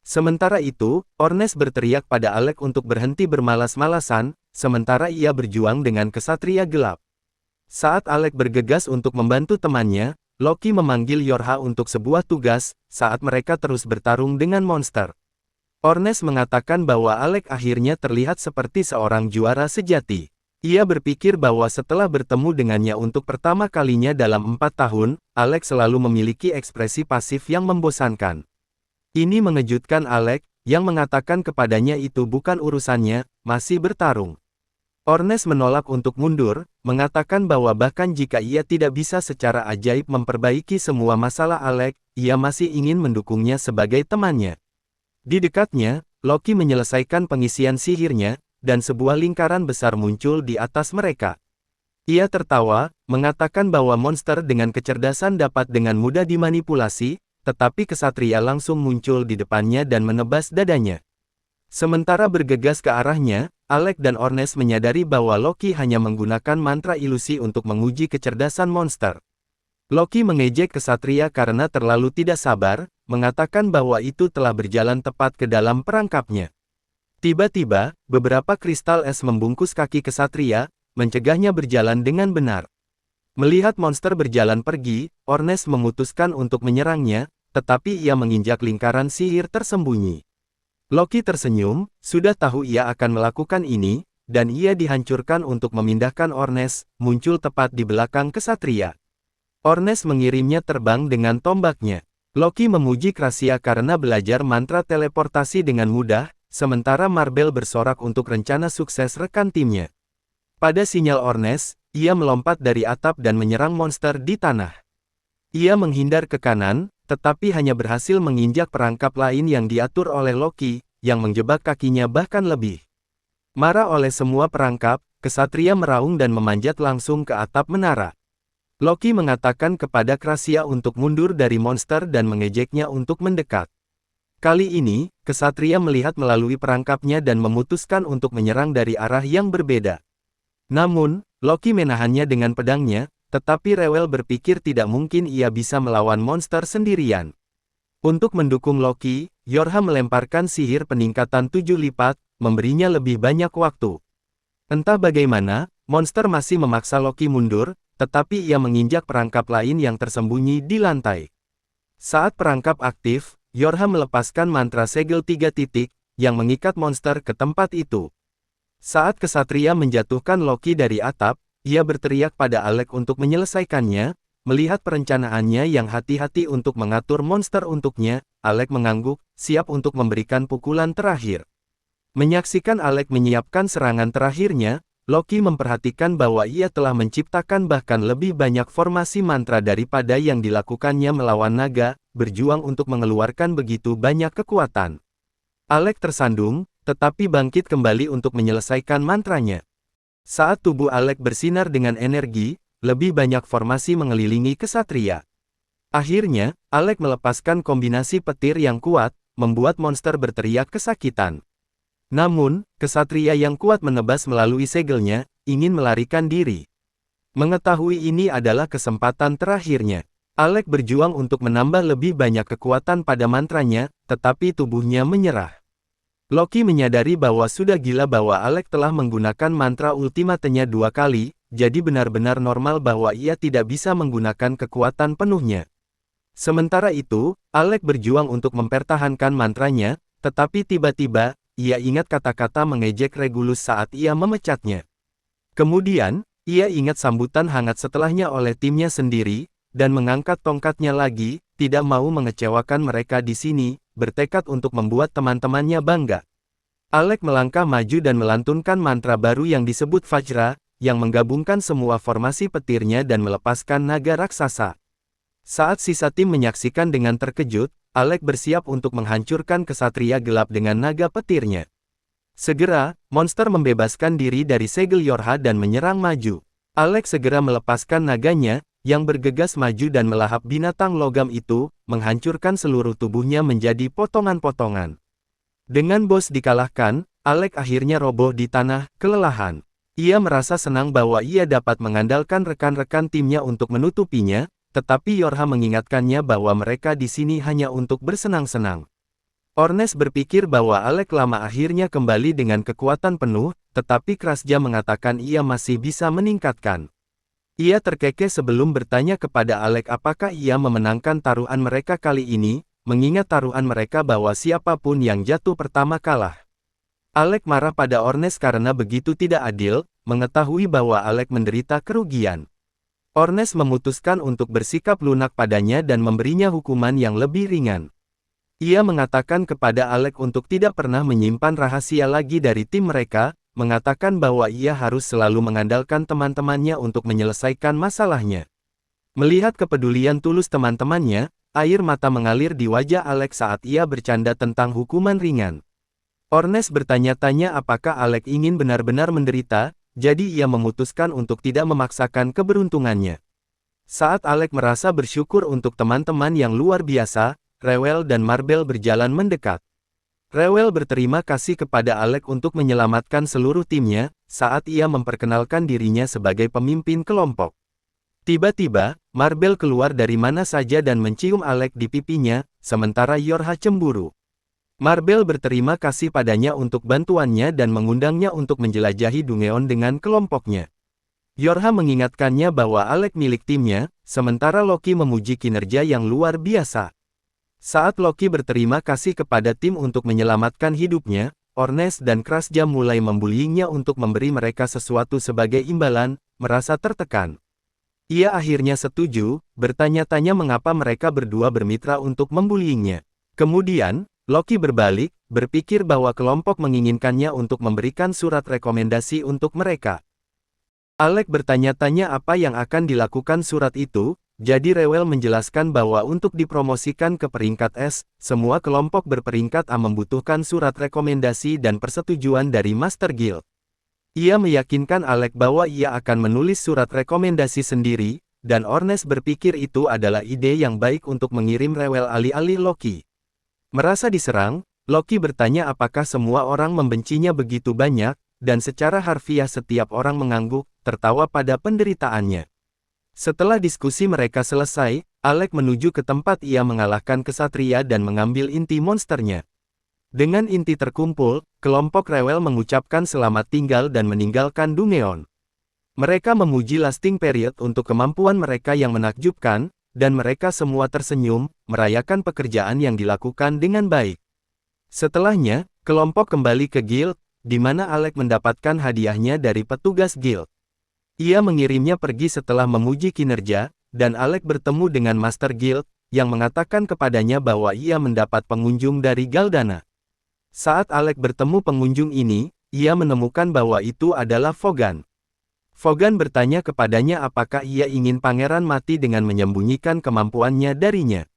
S1: Sementara itu, Ornes berteriak pada Alec untuk berhenti bermalas-malasan, sementara ia berjuang dengan kesatria gelap. Saat Alec bergegas untuk membantu temannya, Loki memanggil Yorha untuk sebuah tugas, saat mereka terus bertarung dengan monster. Ornes mengatakan bahwa Alec akhirnya terlihat seperti seorang juara sejati. Ia berpikir bahwa setelah bertemu dengannya untuk pertama kalinya dalam 4 tahun, Alec selalu memiliki ekspresi pasif yang membosankan. Ini mengejutkan Alec, yang mengatakan kepadanya itu bukan urusannya, masih bertarung. Ornes menolak untuk mundur, mengatakan bahwa bahkan jika ia tidak bisa secara ajaib memperbaiki semua masalah Alec, ia masih ingin mendukungnya sebagai temannya. Di dekatnya, Loki menyelesaikan pengisian sihirnya, dan sebuah lingkaran besar muncul di atas mereka. Ia tertawa, mengatakan bahwa monster dengan kecerdasan dapat dengan mudah dimanipulasi, tetapi kesatria langsung muncul di depannya dan menebas dadanya. Sementara bergegas ke arahnya, Alec dan Ornes menyadari bahwa Loki hanya menggunakan mantra ilusi untuk menguji kecerdasan monster. Loki mengejek kesatria karena terlalu tidak sabar, mengatakan bahwa itu telah berjalan tepat ke dalam perangkapnya. Tiba-tiba, beberapa kristal es membungkus kaki kesatria, mencegahnya berjalan dengan benar. Melihat monster berjalan pergi, Ornes memutuskan untuk menyerangnya, tetapi ia menginjak lingkaran sihir tersembunyi. Loki tersenyum, sudah tahu ia akan melakukan ini, dan ia dihancurkan untuk memindahkan Ornes, muncul tepat di belakang kesatria. Ornes mengirimnya terbang dengan tombaknya. Loki memuji Krasia karena belajar mantra teleportasi dengan mudah, sementara Marbel bersorak untuk rencana sukses rekan timnya. Pada sinyal Ornes, ia melompat dari atap dan menyerang monster di tanah. Ia menghindar ke kanan, tetapi hanya berhasil menginjak perangkap lain yang diatur oleh Loki, yang menjebak kakinya bahkan lebih. Marah oleh semua perangkap, kesatria meraung dan memanjat langsung ke atap menara. Loki mengatakan kepada Krasia untuk mundur dari monster dan mengejeknya untuk mendekat. Kali ini, kesatria melihat melalui perangkapnya dan memutuskan untuk menyerang dari arah yang berbeda. Namun, Loki menahannya dengan pedangnya, tetapi rewel berpikir tidak mungkin ia bisa melawan monster sendirian. Untuk mendukung Loki, Yorha melemparkan sihir peningkatan 7 lipat, memberinya lebih banyak waktu. Entah bagaimana, monster masih memaksa Loki mundur, tetapi ia menginjak perangkap lain yang tersembunyi di lantai. Saat perangkap aktif, Yorha melepaskan mantra segel 3 titik, yang mengikat monster ke tempat itu. Saat kesatria menjatuhkan Loki dari atap, ia berteriak pada Alec untuk menyelesaikannya, melihat perencanaannya yang hati-hati untuk mengatur monster untuknya, Alec mengangguk, siap untuk memberikan pukulan terakhir. Menyaksikan Alec menyiapkan serangan terakhirnya, Loki memperhatikan bahwa ia telah menciptakan bahkan lebih banyak formasi mantra daripada yang dilakukannya melawan naga, berjuang untuk mengeluarkan begitu banyak kekuatan. Alec tersandung, tetapi bangkit kembali untuk menyelesaikan mantranya. Saat tubuh Alec bersinar dengan energi, lebih banyak formasi mengelilingi kesatria. Akhirnya, Alec melepaskan kombinasi petir yang kuat, membuat monster berteriak kesakitan. Namun, kesatria yang kuat menebas melalui segelnya, ingin melarikan diri. Mengetahui ini adalah kesempatan terakhirnya. Alec berjuang untuk menambah lebih banyak kekuatan pada mantranya, tetapi tubuhnya menyerah. Loki menyadari bahwa sudah gila bahwa Alec telah menggunakan mantra ultimatenya 2 kali, jadi benar-benar normal bahwa ia tidak bisa menggunakan kekuatan penuhnya. Sementara itu, Alec berjuang untuk mempertahankan mantranya, tetapi tiba-tiba, ia ingat kata-kata mengejek Regulus saat ia memecatnya. Kemudian, ia ingat sambutan hangat setelahnya oleh timnya sendiri, dan mengangkat tongkatnya lagi, tidak mau mengecewakan mereka di sini, bertekad untuk membuat teman-temannya bangga. Alec melangkah maju dan melantunkan mantra baru yang disebut Vajra, yang menggabungkan semua formasi petirnya dan melepaskan naga raksasa. Saat sisa tim menyaksikan dengan terkejut, Alec bersiap untuk menghancurkan kesatria gelap dengan naga petirnya. Segera, monster membebaskan diri dari segel Yorha dan menyerang maju. Alec segera melepaskan naganya, yang bergegas maju dan melahap binatang logam itu, menghancurkan seluruh tubuhnya menjadi potongan-potongan. Dengan bos dikalahkan, Alec akhirnya roboh di tanah, kelelahan. Ia merasa senang bahwa ia dapat mengandalkan rekan-rekan timnya untuk menutupinya, tetapi Yorha mengingatkannya bahwa mereka di sini hanya untuk bersenang-senang. Ornes berpikir bahwa Alec lama akhirnya kembali dengan kekuatan penuh, tetapi Krasja mengatakan ia masih bisa meningkatkan. Ia terkekeh sebelum bertanya kepada Alec apakah ia memenangkan taruhan mereka kali ini, mengingat taruhan mereka bahwa siapapun yang jatuh pertama kalah. Alec marah pada Ornes karena begitu tidak adil, mengetahui bahwa Alec menderita kerugian. Ornes memutuskan untuk bersikap lunak padanya dan memberinya hukuman yang lebih ringan. Ia mengatakan kepada Alec untuk tidak pernah menyimpan rahasia lagi dari tim mereka, mengatakan bahwa ia harus selalu mengandalkan teman-temannya untuk menyelesaikan masalahnya. Melihat kepedulian tulus teman-temannya, air mata mengalir di wajah Alec saat ia bercanda tentang hukuman ringan. Ornes bertanya-tanya apakah Alec ingin benar-benar menderita, jadi ia memutuskan untuk tidak memaksakan keberuntungannya. Saat Alec merasa bersyukur untuk teman-teman yang luar biasa, Rewel dan Marbel berjalan mendekat. Rewel berterima kasih kepada Alec untuk menyelamatkan seluruh timnya, saat ia memperkenalkan dirinya sebagai pemimpin kelompok. Tiba-tiba, Marbel keluar dari mana saja dan mencium Alec di pipinya, sementara Yorha cemburu. Marbel berterima kasih padanya untuk bantuannya dan mengundangnya untuk menjelajahi Dungeon dengan kelompoknya. Yorha mengingatkannya bahwa Alec milik timnya, sementara Loki memuji kinerja yang luar biasa. Saat Loki berterima kasih kepada tim untuk menyelamatkan hidupnya, Ornes dan Krasja mulai membullyingnya untuk memberi mereka sesuatu sebagai imbalan, merasa tertekan. Ia akhirnya setuju, bertanya-tanya mengapa mereka berdua bermitra untuk membullyingnya. Kemudian, Loki berbalik, berpikir bahwa kelompok menginginkannya untuk memberikan surat rekomendasi untuk mereka. Alec bertanya-tanya apa yang akan dilakukan surat itu, jadi Rewel menjelaskan bahwa untuk dipromosikan ke peringkat S, semua kelompok berperingkat A membutuhkan surat rekomendasi dan persetujuan dari Master Guild. Ia meyakinkan Alec bahwa ia akan menulis surat rekomendasi sendiri, dan Ornes berpikir itu adalah ide yang baik untuk mengirim Rewel alih-alih Loki. Merasa diserang, Loki bertanya apakah semua orang membencinya begitu banyak, dan secara harfiah setiap orang mengangguk, tertawa pada penderitaannya. Setelah diskusi mereka selesai, Alec menuju ke tempat ia mengalahkan kesatria dan mengambil inti monsternya. Dengan inti terkumpul, kelompok Rewel mengucapkan selamat tinggal dan meninggalkan Dungeon. Mereka memuji Lasting Period untuk kemampuan mereka yang menakjubkan, dan mereka semua tersenyum, merayakan pekerjaan yang dilakukan dengan baik. Setelahnya, kelompok kembali ke guild, di mana Alec mendapatkan hadiahnya dari petugas guild. Ia mengirimnya pergi setelah memuji kinerja, dan Alec bertemu dengan Master Guild, yang mengatakan kepadanya bahwa ia mendapat pengunjung dari Galdana. Saat Alec bertemu pengunjung ini, ia menemukan bahwa itu adalah Vogan. Vogan bertanya kepadanya apakah ia ingin pangeran mati dengan menyembunyikan kemampuannya darinya.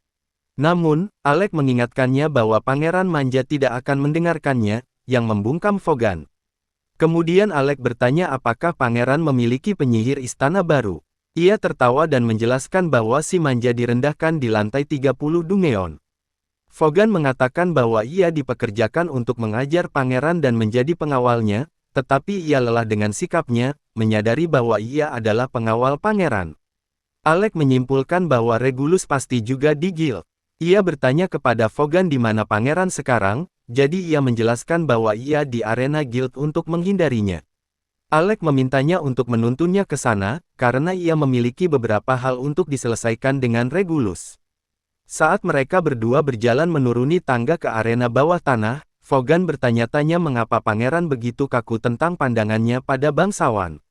S1: Namun, Alec mengingatkannya bahwa pangeran manja tidak akan mendengarkannya, yang membungkam Vogan. Kemudian Alec bertanya apakah pangeran memiliki penyihir istana baru. Ia tertawa dan menjelaskan bahwa si manja direndahkan di lantai 30 Dungeon. Vogan mengatakan bahwa ia dipekerjakan untuk mengajar pangeran dan menjadi pengawalnya, tetapi ia lelah dengan sikapnya, menyadari bahwa ia adalah pengawal pangeran. Alec menyimpulkan bahwa Regulus pasti juga di guild. Ia bertanya kepada Vogan di mana pangeran sekarang, jadi ia menjelaskan bahwa ia di arena guild untuk menghindarinya. Alec memintanya untuk menuntunnya ke sana, karena ia memiliki beberapa hal untuk diselesaikan dengan Regulus. Saat mereka berdua berjalan menuruni tangga ke arena bawah tanah, Vogan bertanya-tanya mengapa pangeran begitu kaku tentang pandangannya pada bangsawan.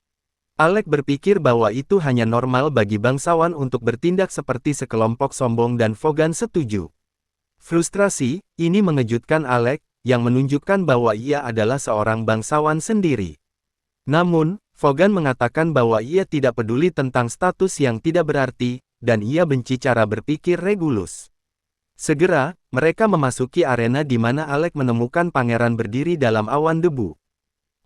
S1: Alec berpikir bahwa itu hanya normal bagi bangsawan untuk bertindak seperti sekelompok sombong dan Vogan setuju. Frustrasi, ini mengejutkan Alec, yang menunjukkan bahwa ia adalah seorang bangsawan sendiri. Namun, Vogan mengatakan bahwa ia tidak peduli tentang status yang tidak berarti, dan ia benci cara berpikir Regulus. Segera, mereka memasuki arena di mana Alec menemukan pangeran berdiri dalam awan debu.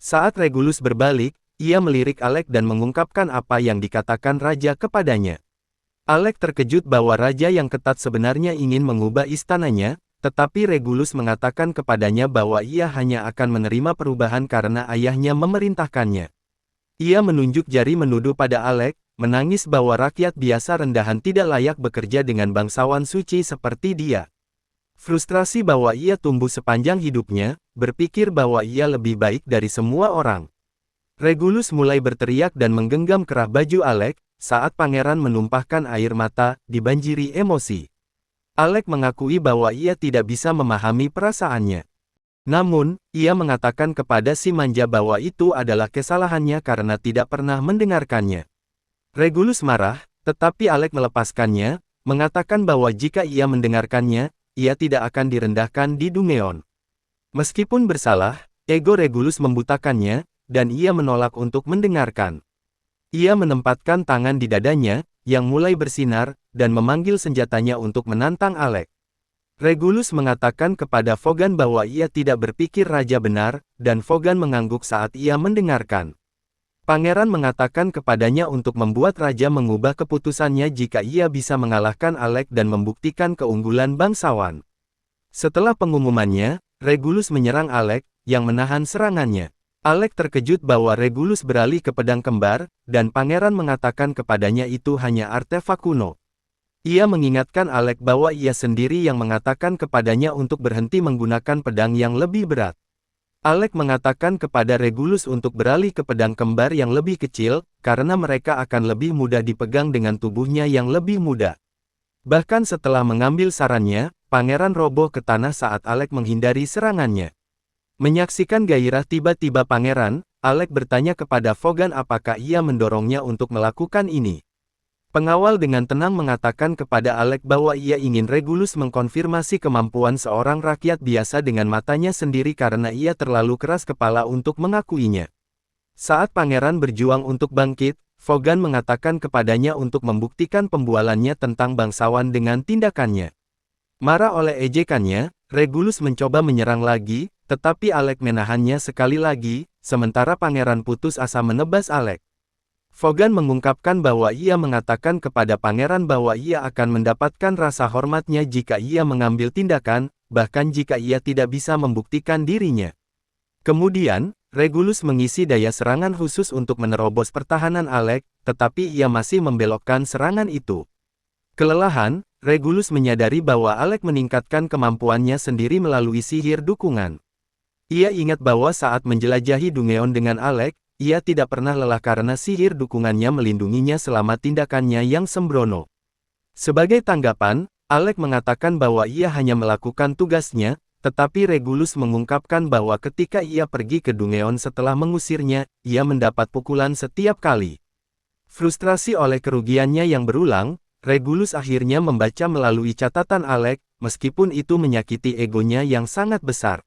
S1: Saat Regulus berbalik, ia melirik Alec dan mengungkapkan apa yang dikatakan raja kepadanya. Alec terkejut bahwa raja yang ketat sebenarnya ingin mengubah istananya, tetapi Regulus mengatakan kepadanya bahwa ia hanya akan menerima perubahan karena ayahnya memerintahkannya. Ia menunjuk jari menuduh pada Alec, menangis bahwa rakyat biasa rendahan tidak layak bekerja dengan bangsawan suci seperti dia. Frustrasi bahwa ia tumbuh sepanjang hidupnya, berpikir bahwa ia lebih baik dari semua orang. Regulus mulai berteriak dan menggenggam kerah baju Alec, saat pangeran menumpahkan air mata, dibanjiri emosi. Alec mengakui bahwa ia tidak bisa memahami perasaannya. Namun, ia mengatakan kepada si manja bahwa itu adalah kesalahannya karena tidak pernah mendengarkannya. Regulus marah, tetapi Alec melepaskannya, mengatakan bahwa jika ia mendengarkannya, ia tidak akan direndahkan di Dungeon. Meskipun bersalah, ego Regulus membutakannya, dan ia menolak untuk mendengarkan. Ia menempatkan tangan di dadanya, yang mulai bersinar, dan memanggil senjatanya untuk menantang Alec. Regulus mengatakan kepada Vogan bahwa ia tidak berpikir raja benar, dan Vogan mengangguk saat ia mendengarkan. Pangeran mengatakan kepadanya untuk membuat raja mengubah keputusannya jika ia bisa mengalahkan Alec dan membuktikan keunggulan bangsawan. Setelah pengumumannya, Regulus menyerang Alec, yang menahan serangannya. Alec terkejut bahwa Regulus beralih ke pedang kembar, dan pangeran mengatakan kepadanya itu hanya artefak kuno. Ia mengingatkan Alec bahwa ia sendiri yang mengatakan kepadanya untuk berhenti menggunakan pedang yang lebih berat. Alec mengatakan kepada Regulus untuk beralih ke pedang kembar yang lebih kecil, karena mereka akan lebih mudah dipegang dengan tubuhnya yang lebih muda. Bahkan setelah mengambil sarannya, pangeran roboh ke tanah saat Alec menghindari serangannya. Menyaksikan gairah tiba-tiba pangeran, Alec bertanya kepada Vogan apakah ia mendorongnya untuk melakukan ini. Pengawal dengan tenang mengatakan kepada Alec bahwa ia ingin Regulus mengkonfirmasi kemampuan seorang rakyat biasa dengan matanya sendiri karena ia terlalu keras kepala untuk mengakuinya. Saat pangeran berjuang untuk bangkit, Vogan mengatakan kepadanya untuk membuktikan pembualannya tentang bangsawan dengan tindakannya. Marah oleh ejekannya, Regulus mencoba menyerang lagi, tetapi Alec menahannya sekali lagi, sementara pangeran putus asa menebas Alec. Vogan mengungkapkan bahwa ia mengatakan kepada pangeran bahwa ia akan mendapatkan rasa hormatnya jika ia mengambil tindakan, bahkan jika ia tidak bisa membuktikan dirinya. Kemudian, Regulus mengisi daya serangan khusus untuk menerobos pertahanan Alec, tetapi ia masih membelokkan serangan itu. Kelelahan, Regulus menyadari bahwa Alec meningkatkan kemampuannya sendiri melalui sihir dukungan. Ia ingat bahwa saat menjelajahi Dungeon dengan Alec, ia tidak pernah lelah karena sihir dukungannya melindunginya selama tindakannya yang sembrono. Sebagai tanggapan, Alec mengatakan bahwa ia hanya melakukan tugasnya, tetapi Regulus mengungkapkan bahwa ketika ia pergi ke Dungeon setelah mengusirnya, ia mendapat pukulan setiap kali. Frustrasi oleh kerugiannya yang berulang, Regulus akhirnya membaca melalui catatan Alec, meskipun itu menyakiti egonya yang sangat besar.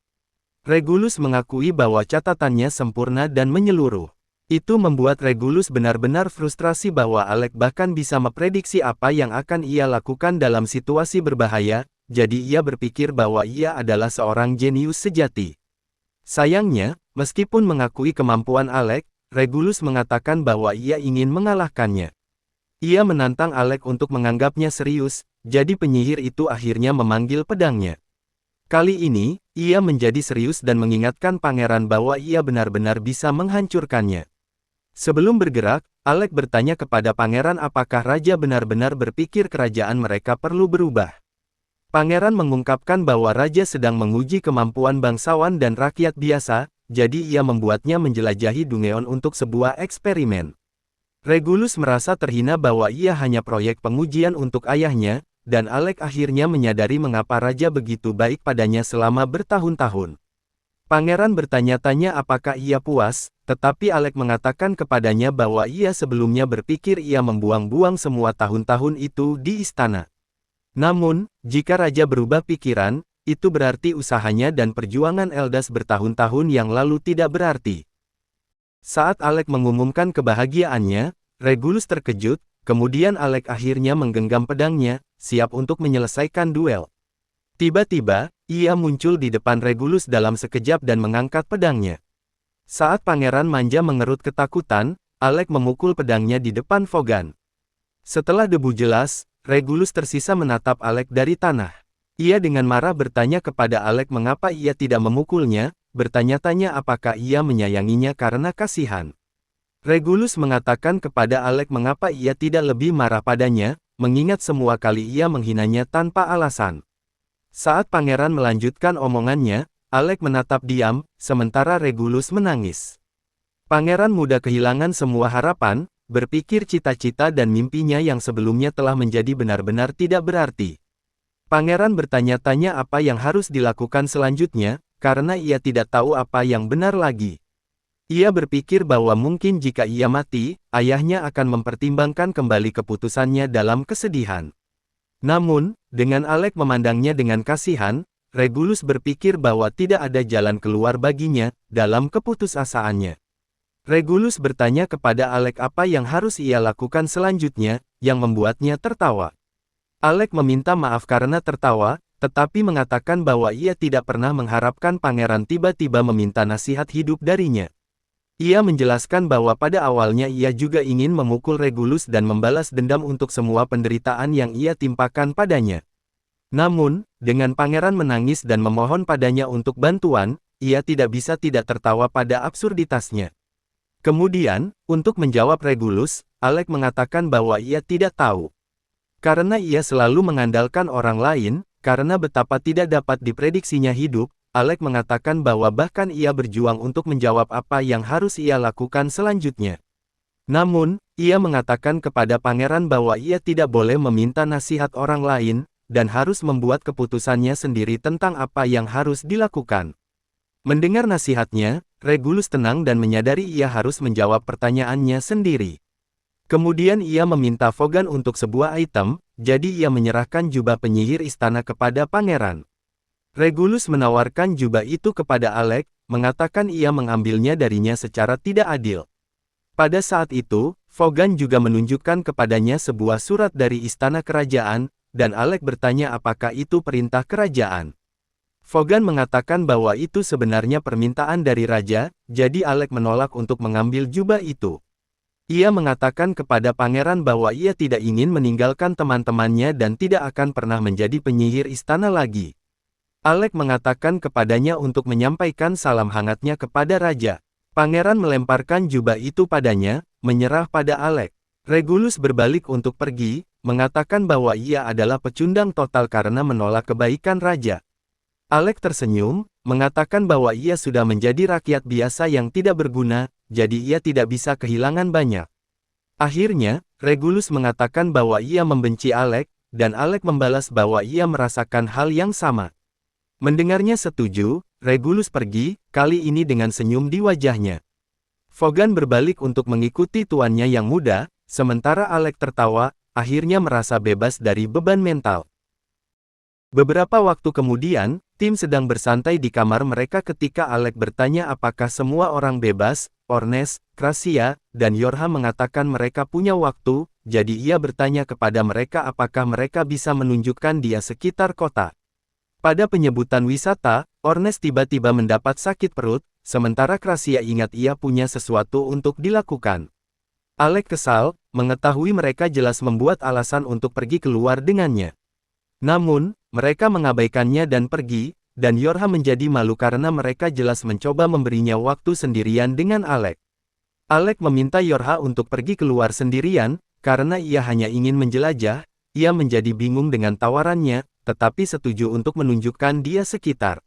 S1: Regulus mengakui bahwa catatannya sempurna dan menyeluruh. Itu membuat Regulus benar-benar frustrasi bahwa Alec bahkan bisa memprediksi apa yang akan ia lakukan dalam situasi berbahaya, jadi ia berpikir bahwa ia adalah seorang jenius sejati. Sayangnya, meskipun mengakui kemampuan Alec, Regulus mengatakan bahwa ia ingin mengalahkannya. Ia menantang Alec untuk menganggapnya serius, jadi penyihir itu akhirnya memanggil pedangnya. Kali ini, ia menjadi serius dan mengingatkan pangeran bahwa ia benar-benar bisa menghancurkannya. Sebelum bergerak, Alec bertanya kepada pangeran apakah raja benar-benar berpikir kerajaan mereka perlu berubah. Pangeran mengungkapkan bahwa raja sedang menguji kemampuan bangsawan dan rakyat biasa, jadi ia membuatnya menjelajahi Dungeon untuk sebuah eksperimen. Regulus merasa terhina bahwa ia hanya proyek pengujian untuk ayahnya, dan Alec akhirnya menyadari mengapa raja begitu baik padanya selama bertahun-tahun. Pangeran bertanya-tanya apakah ia puas, tetapi Alec mengatakan kepadanya bahwa ia sebelumnya berpikir ia membuang-buang semua tahun-tahun itu di istana. Namun, jika raja berubah pikiran, itu berarti usahanya dan perjuangan Eldas bertahun-tahun yang lalu tidak berarti. Saat Alec mengumumkan kebahagiaannya, Regulus terkejut, kemudian Alec akhirnya menggenggam pedangnya, siap untuk menyelesaikan duel. Tiba-tiba, ia muncul di depan Regulus dalam sekejap dan mengangkat pedangnya. Saat pangeran manja mengerut ketakutan, Alec memukul pedangnya di depan Vogan. Setelah debu jelas, Regulus tersisa menatap Alec dari tanah. Ia dengan marah bertanya kepada Alec mengapa ia tidak memukulnya, bertanya-tanya apakah ia menyayanginya karena kasihan. Regulus mengatakan kepada Alec mengapa ia tidak lebih marah padanya, mengingat semua kali ia menghinanya tanpa alasan. Saat pangeran melanjutkan omongannya, Alec menatap diam, sementara Regulus menangis. Pangeran muda kehilangan semua harapan, berpikir cita-cita dan mimpinya yang sebelumnya telah menjadi benar-benar tidak berarti. Pangeran bertanya-tanya apa yang harus dilakukan selanjutnya, karena ia tidak tahu apa yang benar lagi. Ia berpikir bahwa mungkin jika ia mati, ayahnya akan mempertimbangkan kembali keputusannya dalam kesedihan. Namun, dengan Alec memandangnya dengan kasihan, Regulus berpikir bahwa tidak ada jalan keluar baginya, dalam keputusasaannya. Regulus bertanya kepada Alec apa yang harus ia lakukan selanjutnya, yang membuatnya tertawa. Alec meminta maaf karena tertawa, tetapi mengatakan bahwa ia tidak pernah mengharapkan pangeran tiba-tiba meminta nasihat hidup darinya. Ia menjelaskan bahwa pada awalnya ia juga ingin memukul Regulus dan membalas dendam untuk semua penderitaan yang ia timpakan padanya. Namun, dengan pangeran menangis dan memohon padanya untuk bantuan, ia tidak bisa tidak tertawa pada absurditasnya. Kemudian, untuk menjawab Regulus, Alec mengatakan bahwa ia tidak tahu. Karena ia selalu mengandalkan orang lain, karena betapa tidak dapat diprediksinya hidup, Alec mengatakan bahwa bahkan ia berjuang untuk menjawab apa yang harus ia lakukan selanjutnya. Namun, ia mengatakan kepada pangeran bahwa ia tidak boleh meminta nasihat orang lain, dan harus membuat keputusannya sendiri tentang apa yang harus dilakukan. Mendengar nasihatnya, Regulus tenang dan menyadari ia harus menjawab pertanyaannya sendiri. Kemudian ia meminta Vogan untuk sebuah item, jadi ia menyerahkan jubah penyihir istana kepada pangeran. Regulus menawarkan jubah itu kepada Alec, mengatakan ia mengambilnya darinya secara tidak adil. Pada saat itu, Vogan juga menunjukkan kepadanya sebuah surat dari istana kerajaan, dan Alec bertanya apakah itu perintah kerajaan. Vogan mengatakan bahwa itu sebenarnya permintaan dari raja, jadi Alec menolak untuk mengambil jubah itu. Ia mengatakan kepada pangeran bahwa ia tidak ingin meninggalkan teman-temannya dan tidak akan pernah menjadi penyihir istana lagi. Alec mengatakan kepadanya untuk menyampaikan salam hangatnya kepada raja. Pangeran melemparkan jubah itu padanya, menyerah pada Alec. Regulus berbalik untuk pergi, mengatakan bahwa ia adalah pecundang total karena menolak kebaikan raja. Alec tersenyum, mengatakan bahwa ia sudah menjadi rakyat biasa yang tidak berguna, jadi ia tidak bisa kehilangan banyak. Akhirnya, Regulus mengatakan bahwa ia membenci Alec, dan Alec membalas bahwa ia merasakan hal yang sama. Mendengarnya setuju, Regulus pergi, kali ini dengan senyum di wajahnya. Vogan berbalik untuk mengikuti tuannya yang muda, sementara Alec tertawa, akhirnya merasa bebas dari beban mental. Beberapa waktu kemudian, tim sedang bersantai di kamar mereka ketika Alec bertanya apakah semua orang bebas. Ornes, Krasia, dan Yorha mengatakan mereka punya waktu, jadi ia bertanya kepada mereka apakah mereka bisa menunjukkan dia sekitar kota. Pada penyebutan wisata, Ornes tiba-tiba mendapat sakit perut, sementara Krasia ingat ia punya sesuatu untuk dilakukan. Alec kesal, mengetahui mereka jelas membuat alasan untuk pergi keluar dengannya. Namun, mereka mengabaikannya dan pergi, dan Yorha menjadi malu karena mereka jelas mencoba memberinya waktu sendirian dengan Alec. Alec meminta Yorha untuk pergi keluar sendirian, karena ia hanya ingin menjelajah. Ia menjadi bingung dengan tawarannya, tetapi setuju untuk menunjukkan dia sekitar.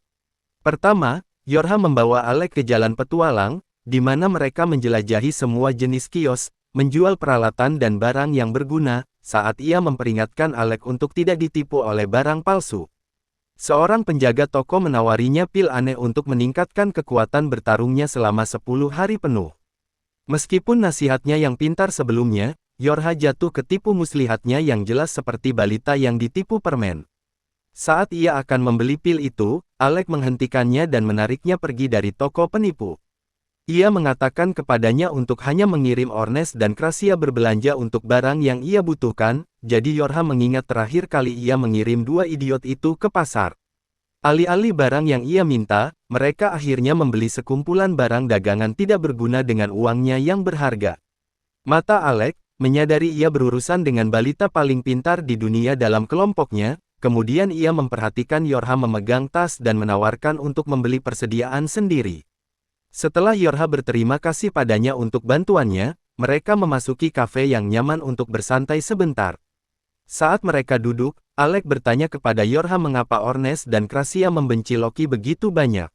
S1: Pertama, Yorha membawa Alec ke jalan petualang, di mana mereka menjelajahi semua jenis kios, menjual peralatan dan barang yang berguna, saat ia memperingatkan Alec untuk tidak ditipu oleh barang palsu. Seorang penjaga toko menawarinya pil aneh untuk meningkatkan kekuatan bertarungnya selama 10 hari penuh. Meskipun nasihatnya yang pintar sebelumnya, Yorha jatuh ketipu muslihatnya yang jelas seperti balita yang ditipu permen. Saat ia akan membeli pil itu, Alec menghentikannya dan menariknya pergi dari toko penipu. Ia mengatakan kepadanya untuk hanya mengirim Ornes dan Krasia berbelanja untuk barang yang ia butuhkan, jadi Yorha mengingat terakhir kali ia mengirim dua idiot itu ke pasar. Alih-alih barang yang ia minta, mereka akhirnya membeli sekumpulan barang dagangan tidak berguna dengan uangnya yang berharga. Mata Alec, menyadari ia berurusan dengan balita paling pintar di dunia dalam kelompoknya, kemudian ia memperhatikan Yorha memegang tas dan menawarkan untuk membeli persediaan sendiri. Setelah Yorha berterima kasih padanya untuk bantuannya, mereka memasuki kafe yang nyaman untuk bersantai sebentar. Saat mereka duduk, Alec bertanya kepada Yorha mengapa Ornes dan Krasia membenci Loki begitu banyak.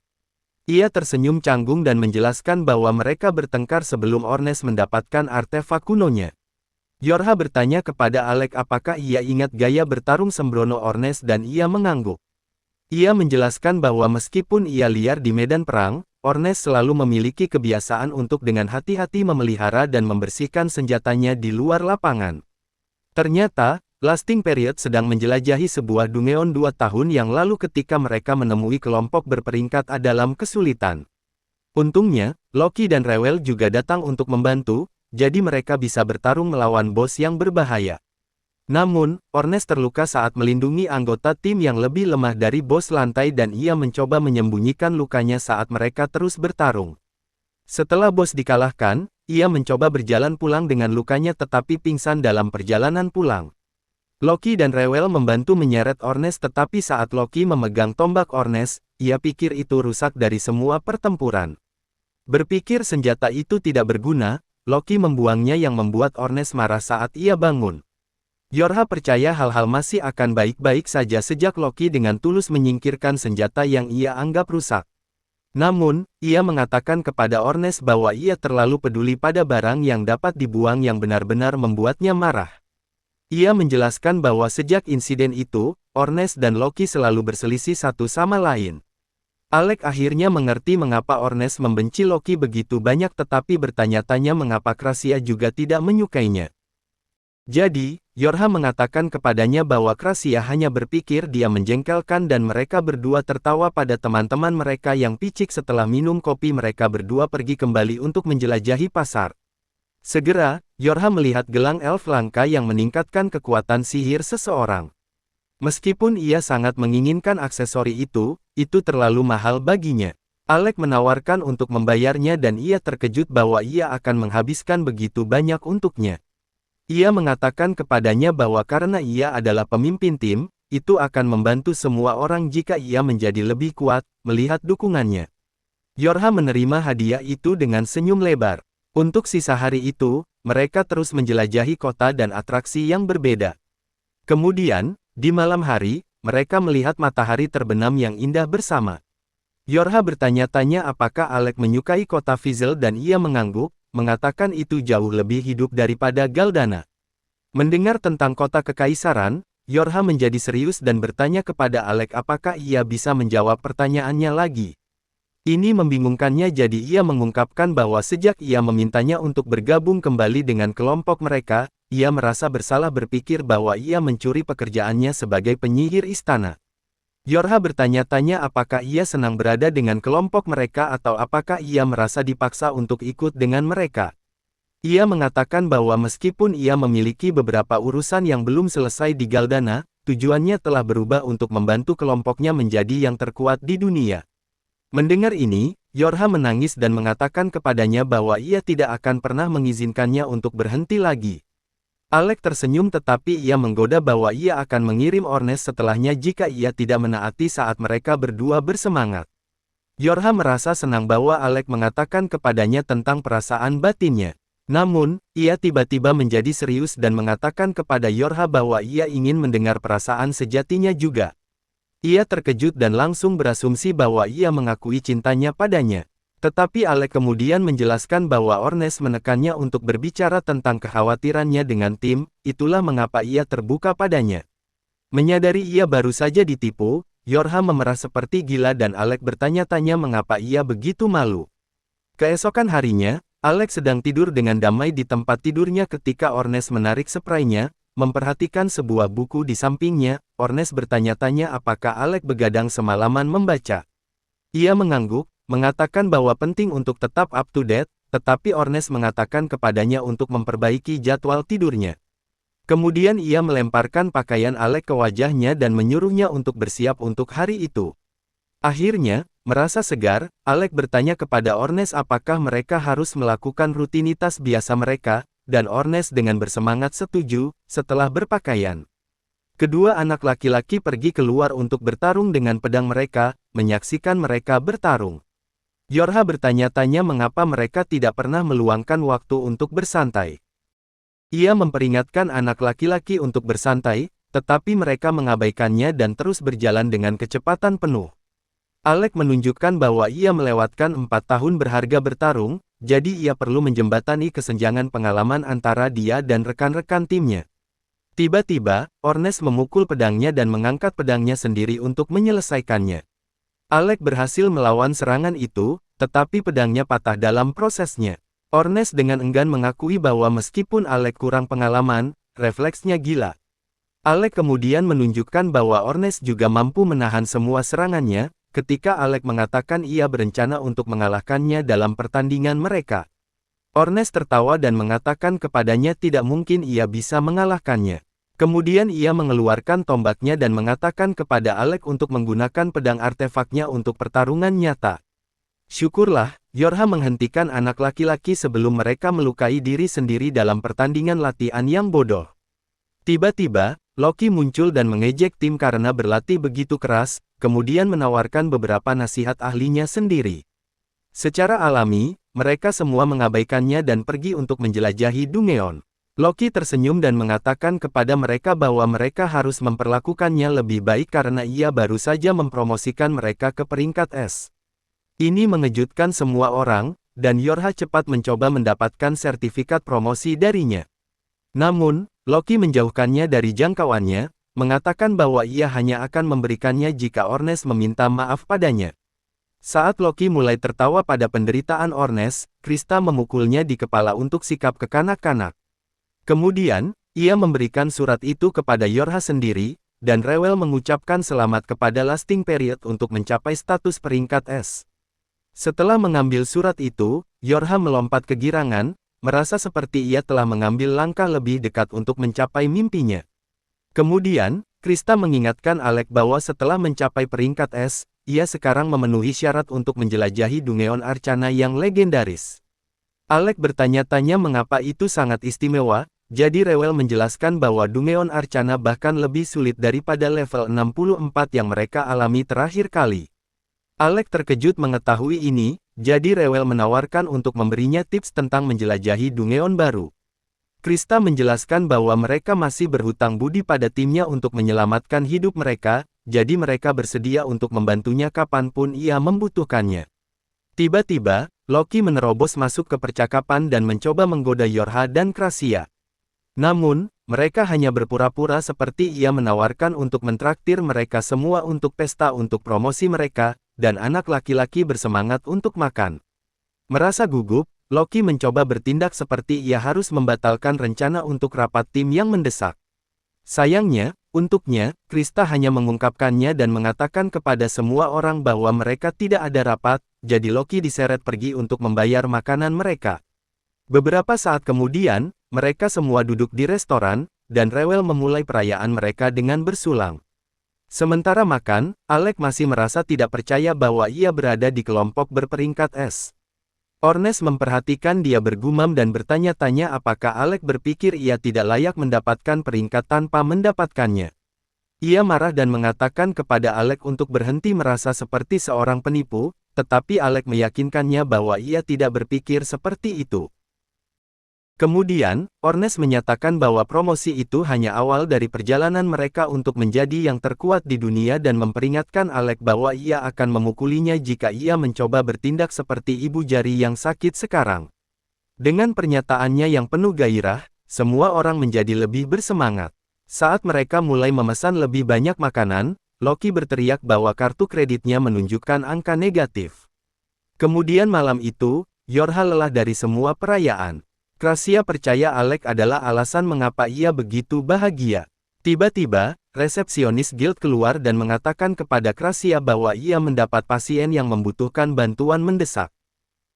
S1: Ia tersenyum canggung dan menjelaskan bahwa mereka bertengkar sebelum Ornes mendapatkan artefak kunonya. Yorha bertanya kepada Alec apakah ia ingat gaya bertarung sembrono Ornes dan ia mengangguk. Ia menjelaskan bahwa meskipun ia liar di medan perang, Ornes selalu memiliki kebiasaan untuk dengan hati-hati memelihara dan membersihkan senjatanya di luar lapangan. Ternyata, Lasting Period sedang menjelajahi sebuah Dungeon 2 tahun yang lalu ketika mereka menemui kelompok berperingkat A dalam kesulitan. Untungnya, Loki dan Rewel juga datang untuk membantu, jadi mereka bisa bertarung melawan bos yang berbahaya. Namun, Ornes terluka saat melindungi anggota tim yang lebih lemah dari bos lantai dan ia mencoba menyembunyikan lukanya saat mereka terus bertarung. Setelah bos dikalahkan, ia mencoba berjalan pulang dengan lukanya tetapi pingsan dalam perjalanan pulang. Loki dan Rewel membantu menyeret Ornes tetapi saat Loki memegang tombak Ornes, ia pikir itu rusak dari semua pertempuran. Berpikir senjata itu tidak berguna, Loki membuangnya yang membuat Ornes marah saat ia bangun. Yorha percaya hal-hal masih akan baik-baik saja sejak Loki dengan tulus menyingkirkan senjata yang ia anggap rusak. Namun, ia mengatakan kepada Ornes bahwa ia terlalu peduli pada barang yang dapat dibuang yang benar-benar membuatnya marah. Ia menjelaskan bahwa sejak insiden itu, Ornes dan Loki selalu berselisih satu sama lain. Alec akhirnya mengerti mengapa Ornes membenci Loki begitu banyak tetapi bertanya-tanya mengapa Krasia juga tidak menyukainya. Jadi, Yorha mengatakan kepadanya bahwa Krasia hanya berpikir dia menjengkelkan dan mereka berdua tertawa pada teman-teman mereka yang picik setelah minum kopi mereka berdua pergi kembali untuk menjelajahi pasar. Segera, Yorha melihat gelang elf langka yang meningkatkan kekuatan sihir seseorang. Meskipun ia sangat menginginkan aksesori itu terlalu mahal baginya. Alec menawarkan untuk membayarnya dan ia terkejut bahwa ia akan menghabiskan begitu banyak untuknya. Ia mengatakan kepadanya bahwa karena ia adalah pemimpin tim, itu akan membantu semua orang jika ia menjadi lebih kuat, melihat dukungannya. Yorha menerima hadiah itu dengan senyum lebar. Untuk sisa hari itu, mereka terus menjelajahi kota dan atraksi yang berbeda. Kemudian, di malam hari, mereka melihat matahari terbenam yang indah bersama. Yorha bertanya-tanya apakah Alec menyukai kota Fizzle dan ia mengangguk, mengatakan itu jauh lebih hidup daripada Galdana. Mendengar tentang kota kekaisaran, Yorha menjadi serius dan bertanya kepada Alec apakah ia bisa menjawab pertanyaannya lagi. Ini membingungkannya jadi ia mengungkapkan bahwa sejak ia memintanya untuk bergabung kembali dengan kelompok mereka, ia merasa bersalah berpikir bahwa ia mencuri pekerjaannya sebagai penyihir istana. Yorha bertanya-tanya apakah ia senang berada dengan kelompok mereka atau apakah ia merasa dipaksa untuk ikut dengan mereka. Ia mengatakan bahwa meskipun ia memiliki beberapa urusan yang belum selesai di Galdana, tujuannya telah berubah untuk membantu kelompoknya menjadi yang terkuat di dunia. Mendengar ini, Yorha menangis dan mengatakan kepadanya bahwa ia tidak akan pernah mengizinkannya untuk berhenti lagi. Alec tersenyum tetapi ia menggoda bahwa ia akan mengirim Ornes setelahnya jika ia tidak menaati saat mereka berdua bersemangat. Yorha merasa senang bahwa Alec mengatakan kepadanya tentang perasaan batinnya. Namun, ia tiba-tiba menjadi serius dan mengatakan kepada Yorha bahwa ia ingin mendengar perasaan sejatinya juga. Ia terkejut dan langsung berasumsi bahwa ia mengakui cintanya padanya. Tetapi Alec kemudian menjelaskan bahwa Ornes menekannya untuk berbicara tentang kekhawatirannya dengan tim, itulah mengapa ia terbuka padanya. Menyadari ia baru saja ditipu, Yorha memerah seperti gila dan Alec bertanya-tanya mengapa ia begitu malu. Keesokan harinya, Alec sedang tidur dengan damai di tempat tidurnya ketika Ornes menarik spraynya, memperhatikan sebuah buku di sampingnya. Ornes bertanya-tanya apakah Alec begadang semalaman membaca. Ia mengangguk, mengatakan bahwa penting untuk tetap up to date, tetapi Ornes mengatakan kepadanya untuk memperbaiki jadwal tidurnya. Kemudian ia melemparkan pakaian Alec ke wajahnya dan menyuruhnya untuk bersiap untuk hari itu. Akhirnya, merasa segar, Alec bertanya kepada Ornes apakah mereka harus melakukan rutinitas biasa mereka, dan Ornes dengan bersemangat setuju. Setelah berpakaian, kedua anak laki-laki pergi keluar untuk bertarung dengan pedang mereka, menyaksikan mereka bertarung. Yorha bertanya-tanya mengapa mereka tidak pernah meluangkan waktu untuk bersantai. Ia memperingatkan anak laki-laki untuk bersantai, tetapi mereka mengabaikannya dan terus berjalan dengan kecepatan penuh. Alec menunjukkan bahwa ia melewatkan 4 tahun berharga bertarung, jadi ia perlu menjembatani kesenjangan pengalaman antara dia dan rekan-rekan timnya. Tiba-tiba, Ornes memukul pedangnya dan mengangkat pedangnya sendiri untuk menyelesaikannya. Alec berhasil melawan serangan itu, tetapi pedangnya patah dalam prosesnya. Ornes dengan enggan mengakui bahwa meskipun Alec kurang pengalaman, refleksnya gila. Alec kemudian menunjukkan bahwa Ornes juga mampu menahan semua serangannya, ketika Alec mengatakan ia berencana untuk mengalahkannya dalam pertandingan mereka. Ornes tertawa dan mengatakan kepadanya tidak mungkin ia bisa mengalahkannya. Kemudian ia mengeluarkan tombaknya dan mengatakan kepada Alec untuk menggunakan pedang artefaknya untuk pertarungan nyata. Syukurlah, Yorha menghentikan anak laki-laki sebelum mereka melukai diri sendiri dalam pertandingan latihan yang bodoh. Tiba-tiba, Loki muncul dan mengejek tim karena berlatih begitu keras, kemudian menawarkan beberapa nasihat ahlinya sendiri. Secara alami, mereka semua mengabaikannya dan pergi untuk menjelajahi Dungeon. Loki tersenyum dan mengatakan kepada mereka bahwa mereka harus memperlakukannya lebih baik karena ia baru saja mempromosikan mereka ke peringkat S. Ini mengejutkan semua orang, dan Yorha cepat mencoba mendapatkan sertifikat promosi darinya. Namun, Loki menjauhkannya dari jangkauannya, mengatakan bahwa ia hanya akan memberikannya jika Ornes meminta maaf padanya. Saat Loki mulai tertawa pada penderitaan Ornes, Krista memukulnya di kepala untuk sikap kekanak-kanak. Kemudian, ia memberikan surat itu kepada Yorha sendiri, dan rewel mengucapkan selamat kepada Lasting Period untuk mencapai status peringkat S. Setelah mengambil surat itu, Yorha melompat kegirangan, merasa seperti ia telah mengambil langkah lebih dekat untuk mencapai mimpinya. Kemudian, Krista mengingatkan Alec bahwa setelah mencapai peringkat S, ia sekarang memenuhi syarat untuk menjelajahi Dungeon Arcana yang legendaris. Alec bertanya-tanya mengapa itu sangat istimewa, jadi rewel menjelaskan bahwa Dungeon Arcana bahkan lebih sulit daripada level 64 yang mereka alami terakhir kali. Alec terkejut mengetahui ini, jadi rewel menawarkan untuk memberinya tips tentang menjelajahi Dungeon baru. Krista menjelaskan bahwa mereka masih berhutang budi pada timnya untuk menyelamatkan hidup mereka, jadi mereka bersedia untuk membantunya kapanpun ia membutuhkannya. Tiba-tiba, Loki menerobos masuk ke percakapan dan mencoba menggoda Yorha dan Krasia. Namun, mereka hanya berpura-pura seperti ia menawarkan untuk mentraktir mereka semua untuk pesta untuk promosi mereka, dan anak laki-laki bersemangat untuk makan. Merasa gugup, Loki mencoba bertindak seperti ia harus membatalkan rencana untuk rapat tim yang mendesak. Sayangnya, untuknya, Krista hanya mengungkapkannya dan mengatakan kepada semua orang bahwa mereka tidak ada rapat, jadi Loki diseret pergi untuk membayar makanan mereka. Beberapa saat kemudian, mereka semua duduk di restoran, dan rewel memulai perayaan mereka dengan bersulang. Sementara makan, Alec masih merasa tidak percaya bahwa ia berada di kelompok berperingkat S. Ornes memperhatikan dia bergumam dan bertanya-tanya apakah Alec berpikir ia tidak layak mendapatkan peringkat tanpa mendapatkannya. Ia marah dan mengatakan kepada Alec untuk berhenti merasa seperti seorang penipu, tetapi Alec meyakinkannya bahwa ia tidak berpikir seperti itu. Kemudian, Ornes menyatakan bahwa promosi itu hanya awal dari perjalanan mereka untuk menjadi yang terkuat di dunia dan memperingatkan Alec bahwa ia akan memukulinya jika ia mencoba bertindak seperti ibu jari yang sakit sekarang. Dengan pernyataannya yang penuh gairah, semua orang menjadi lebih bersemangat. Saat mereka mulai memesan lebih banyak makanan, Loki berteriak bahwa kartu kreditnya menunjukkan angka negatif. Kemudian malam itu, Yorha lelah dari semua perayaan. Krasia percaya Alec adalah alasan mengapa ia begitu bahagia. Tiba-tiba, resepsionis guild keluar dan mengatakan kepada Krasia bahwa ia mendapat pasien yang membutuhkan bantuan mendesak.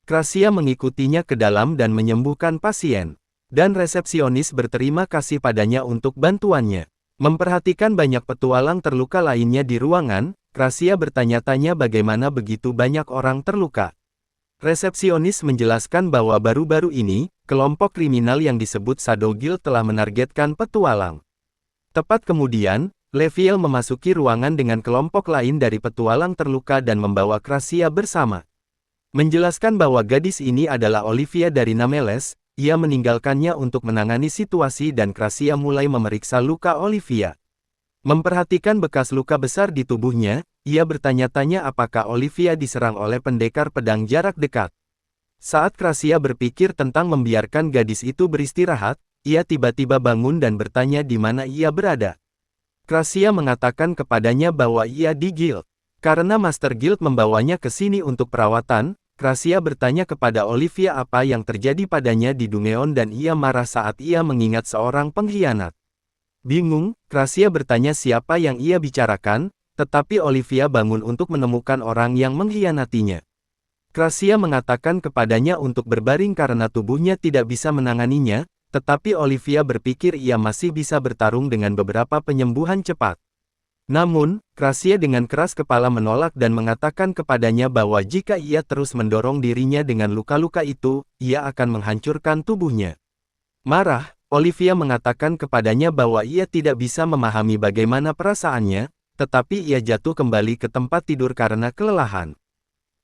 S1: Krasia mengikutinya ke dalam dan menyembuhkan pasien. Dan resepsionis berterima kasih padanya untuk bantuannya. Memperhatikan banyak petualang terluka lainnya di ruangan, Krasia bertanya-tanya bagaimana begitu banyak orang terluka. Resepsionis menjelaskan bahwa baru-baru ini, kelompok kriminal yang disebut Shadow Guild telah menargetkan petualang. Tepat kemudian, Leviel memasuki ruangan dengan kelompok lain dari petualang terluka dan membawa Krasia bersama. Menjelaskan bahwa gadis ini adalah Olivia dari Nameles, ia meninggalkannya untuk menangani situasi dan Krasia mulai memeriksa luka Olivia. Memperhatikan bekas luka besar di tubuhnya, ia bertanya-tanya apakah Olivia diserang oleh pendekar pedang jarak dekat. Saat Krasia berpikir tentang membiarkan gadis itu beristirahat, ia tiba-tiba bangun dan bertanya di mana ia berada. Krasia mengatakan kepadanya bahwa ia di guild. Karena Master Guild membawanya ke sini untuk perawatan, Krasia bertanya kepada Olivia apa yang terjadi padanya di Dungeon dan ia marah saat ia mengingat seorang pengkhianat. Bingung, Krasia bertanya siapa yang ia bicarakan, tetapi Olivia bangun untuk menemukan orang yang mengkhianatinya. Krasia mengatakan kepadanya untuk berbaring karena tubuhnya tidak bisa menanganinya, tetapi Olivia berpikir ia masih bisa bertarung dengan beberapa penyembuhan cepat. Namun, Krasia dengan keras kepala menolak dan mengatakan kepadanya bahwa jika ia terus mendorong dirinya dengan luka-luka itu, ia akan menghancurkan tubuhnya. Marah, Olivia mengatakan kepadanya bahwa ia tidak bisa memahami bagaimana perasaannya, tetapi ia jatuh kembali ke tempat tidur karena kelelahan.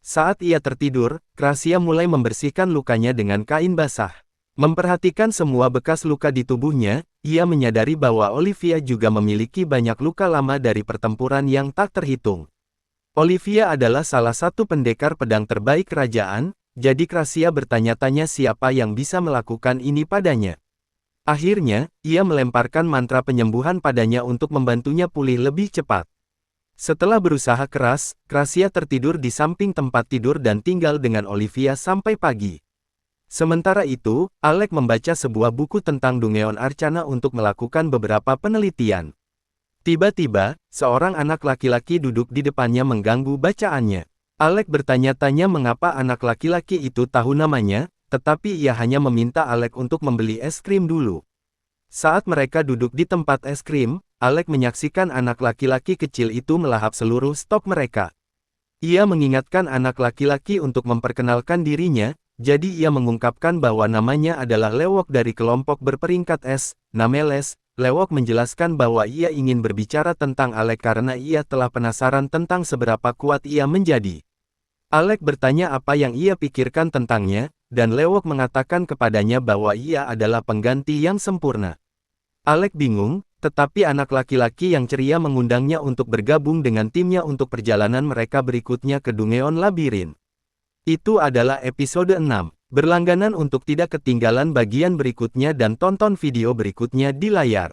S1: Saat ia tertidur, Krasia mulai membersihkan lukanya dengan kain basah. Memperhatikan semua bekas luka di tubuhnya, ia menyadari bahwa Olivia juga memiliki banyak luka lama dari pertempuran yang tak terhitung. Olivia adalah salah satu pendekar pedang terbaik kerajaan, jadi Krasia bertanya-tanya siapa yang bisa melakukan ini padanya. Akhirnya, ia melemparkan mantra penyembuhan padanya untuk membantunya pulih lebih cepat. Setelah berusaha keras, Krasia tertidur di samping tempat tidur dan tinggal dengan Olivia sampai pagi. Sementara itu, Alec membaca sebuah buku tentang Dungeon Arcana untuk melakukan beberapa penelitian. Tiba-tiba, seorang anak laki-laki duduk di depannya mengganggu bacaannya. Alec bertanya-tanya mengapa anak laki-laki itu tahu namanya, tetapi ia hanya meminta Alec untuk membeli es krim dulu. Saat mereka duduk di tempat es krim, Alec menyaksikan anak laki-laki kecil itu melahap seluruh stok mereka. Ia mengingatkan anak laki-laki untuk memperkenalkan dirinya, jadi ia mengungkapkan bahwa namanya adalah Lewok dari kelompok berperingkat S, Nameles. Lewok menjelaskan bahwa ia ingin berbicara tentang Alec karena ia telah penasaran tentang seberapa kuat ia menjadi. Alec bertanya apa yang ia pikirkan tentangnya, dan Lewok mengatakan kepadanya bahwa ia adalah pengganti yang sempurna. Alec bingung, tetapi anak laki-laki yang ceria mengundangnya untuk bergabung dengan timnya untuk perjalanan mereka berikutnya ke Dungeon Labirin. Itu adalah episode 6. Berlangganan untuk tidak ketinggalan bagian berikutnya dan tonton video berikutnya di layar.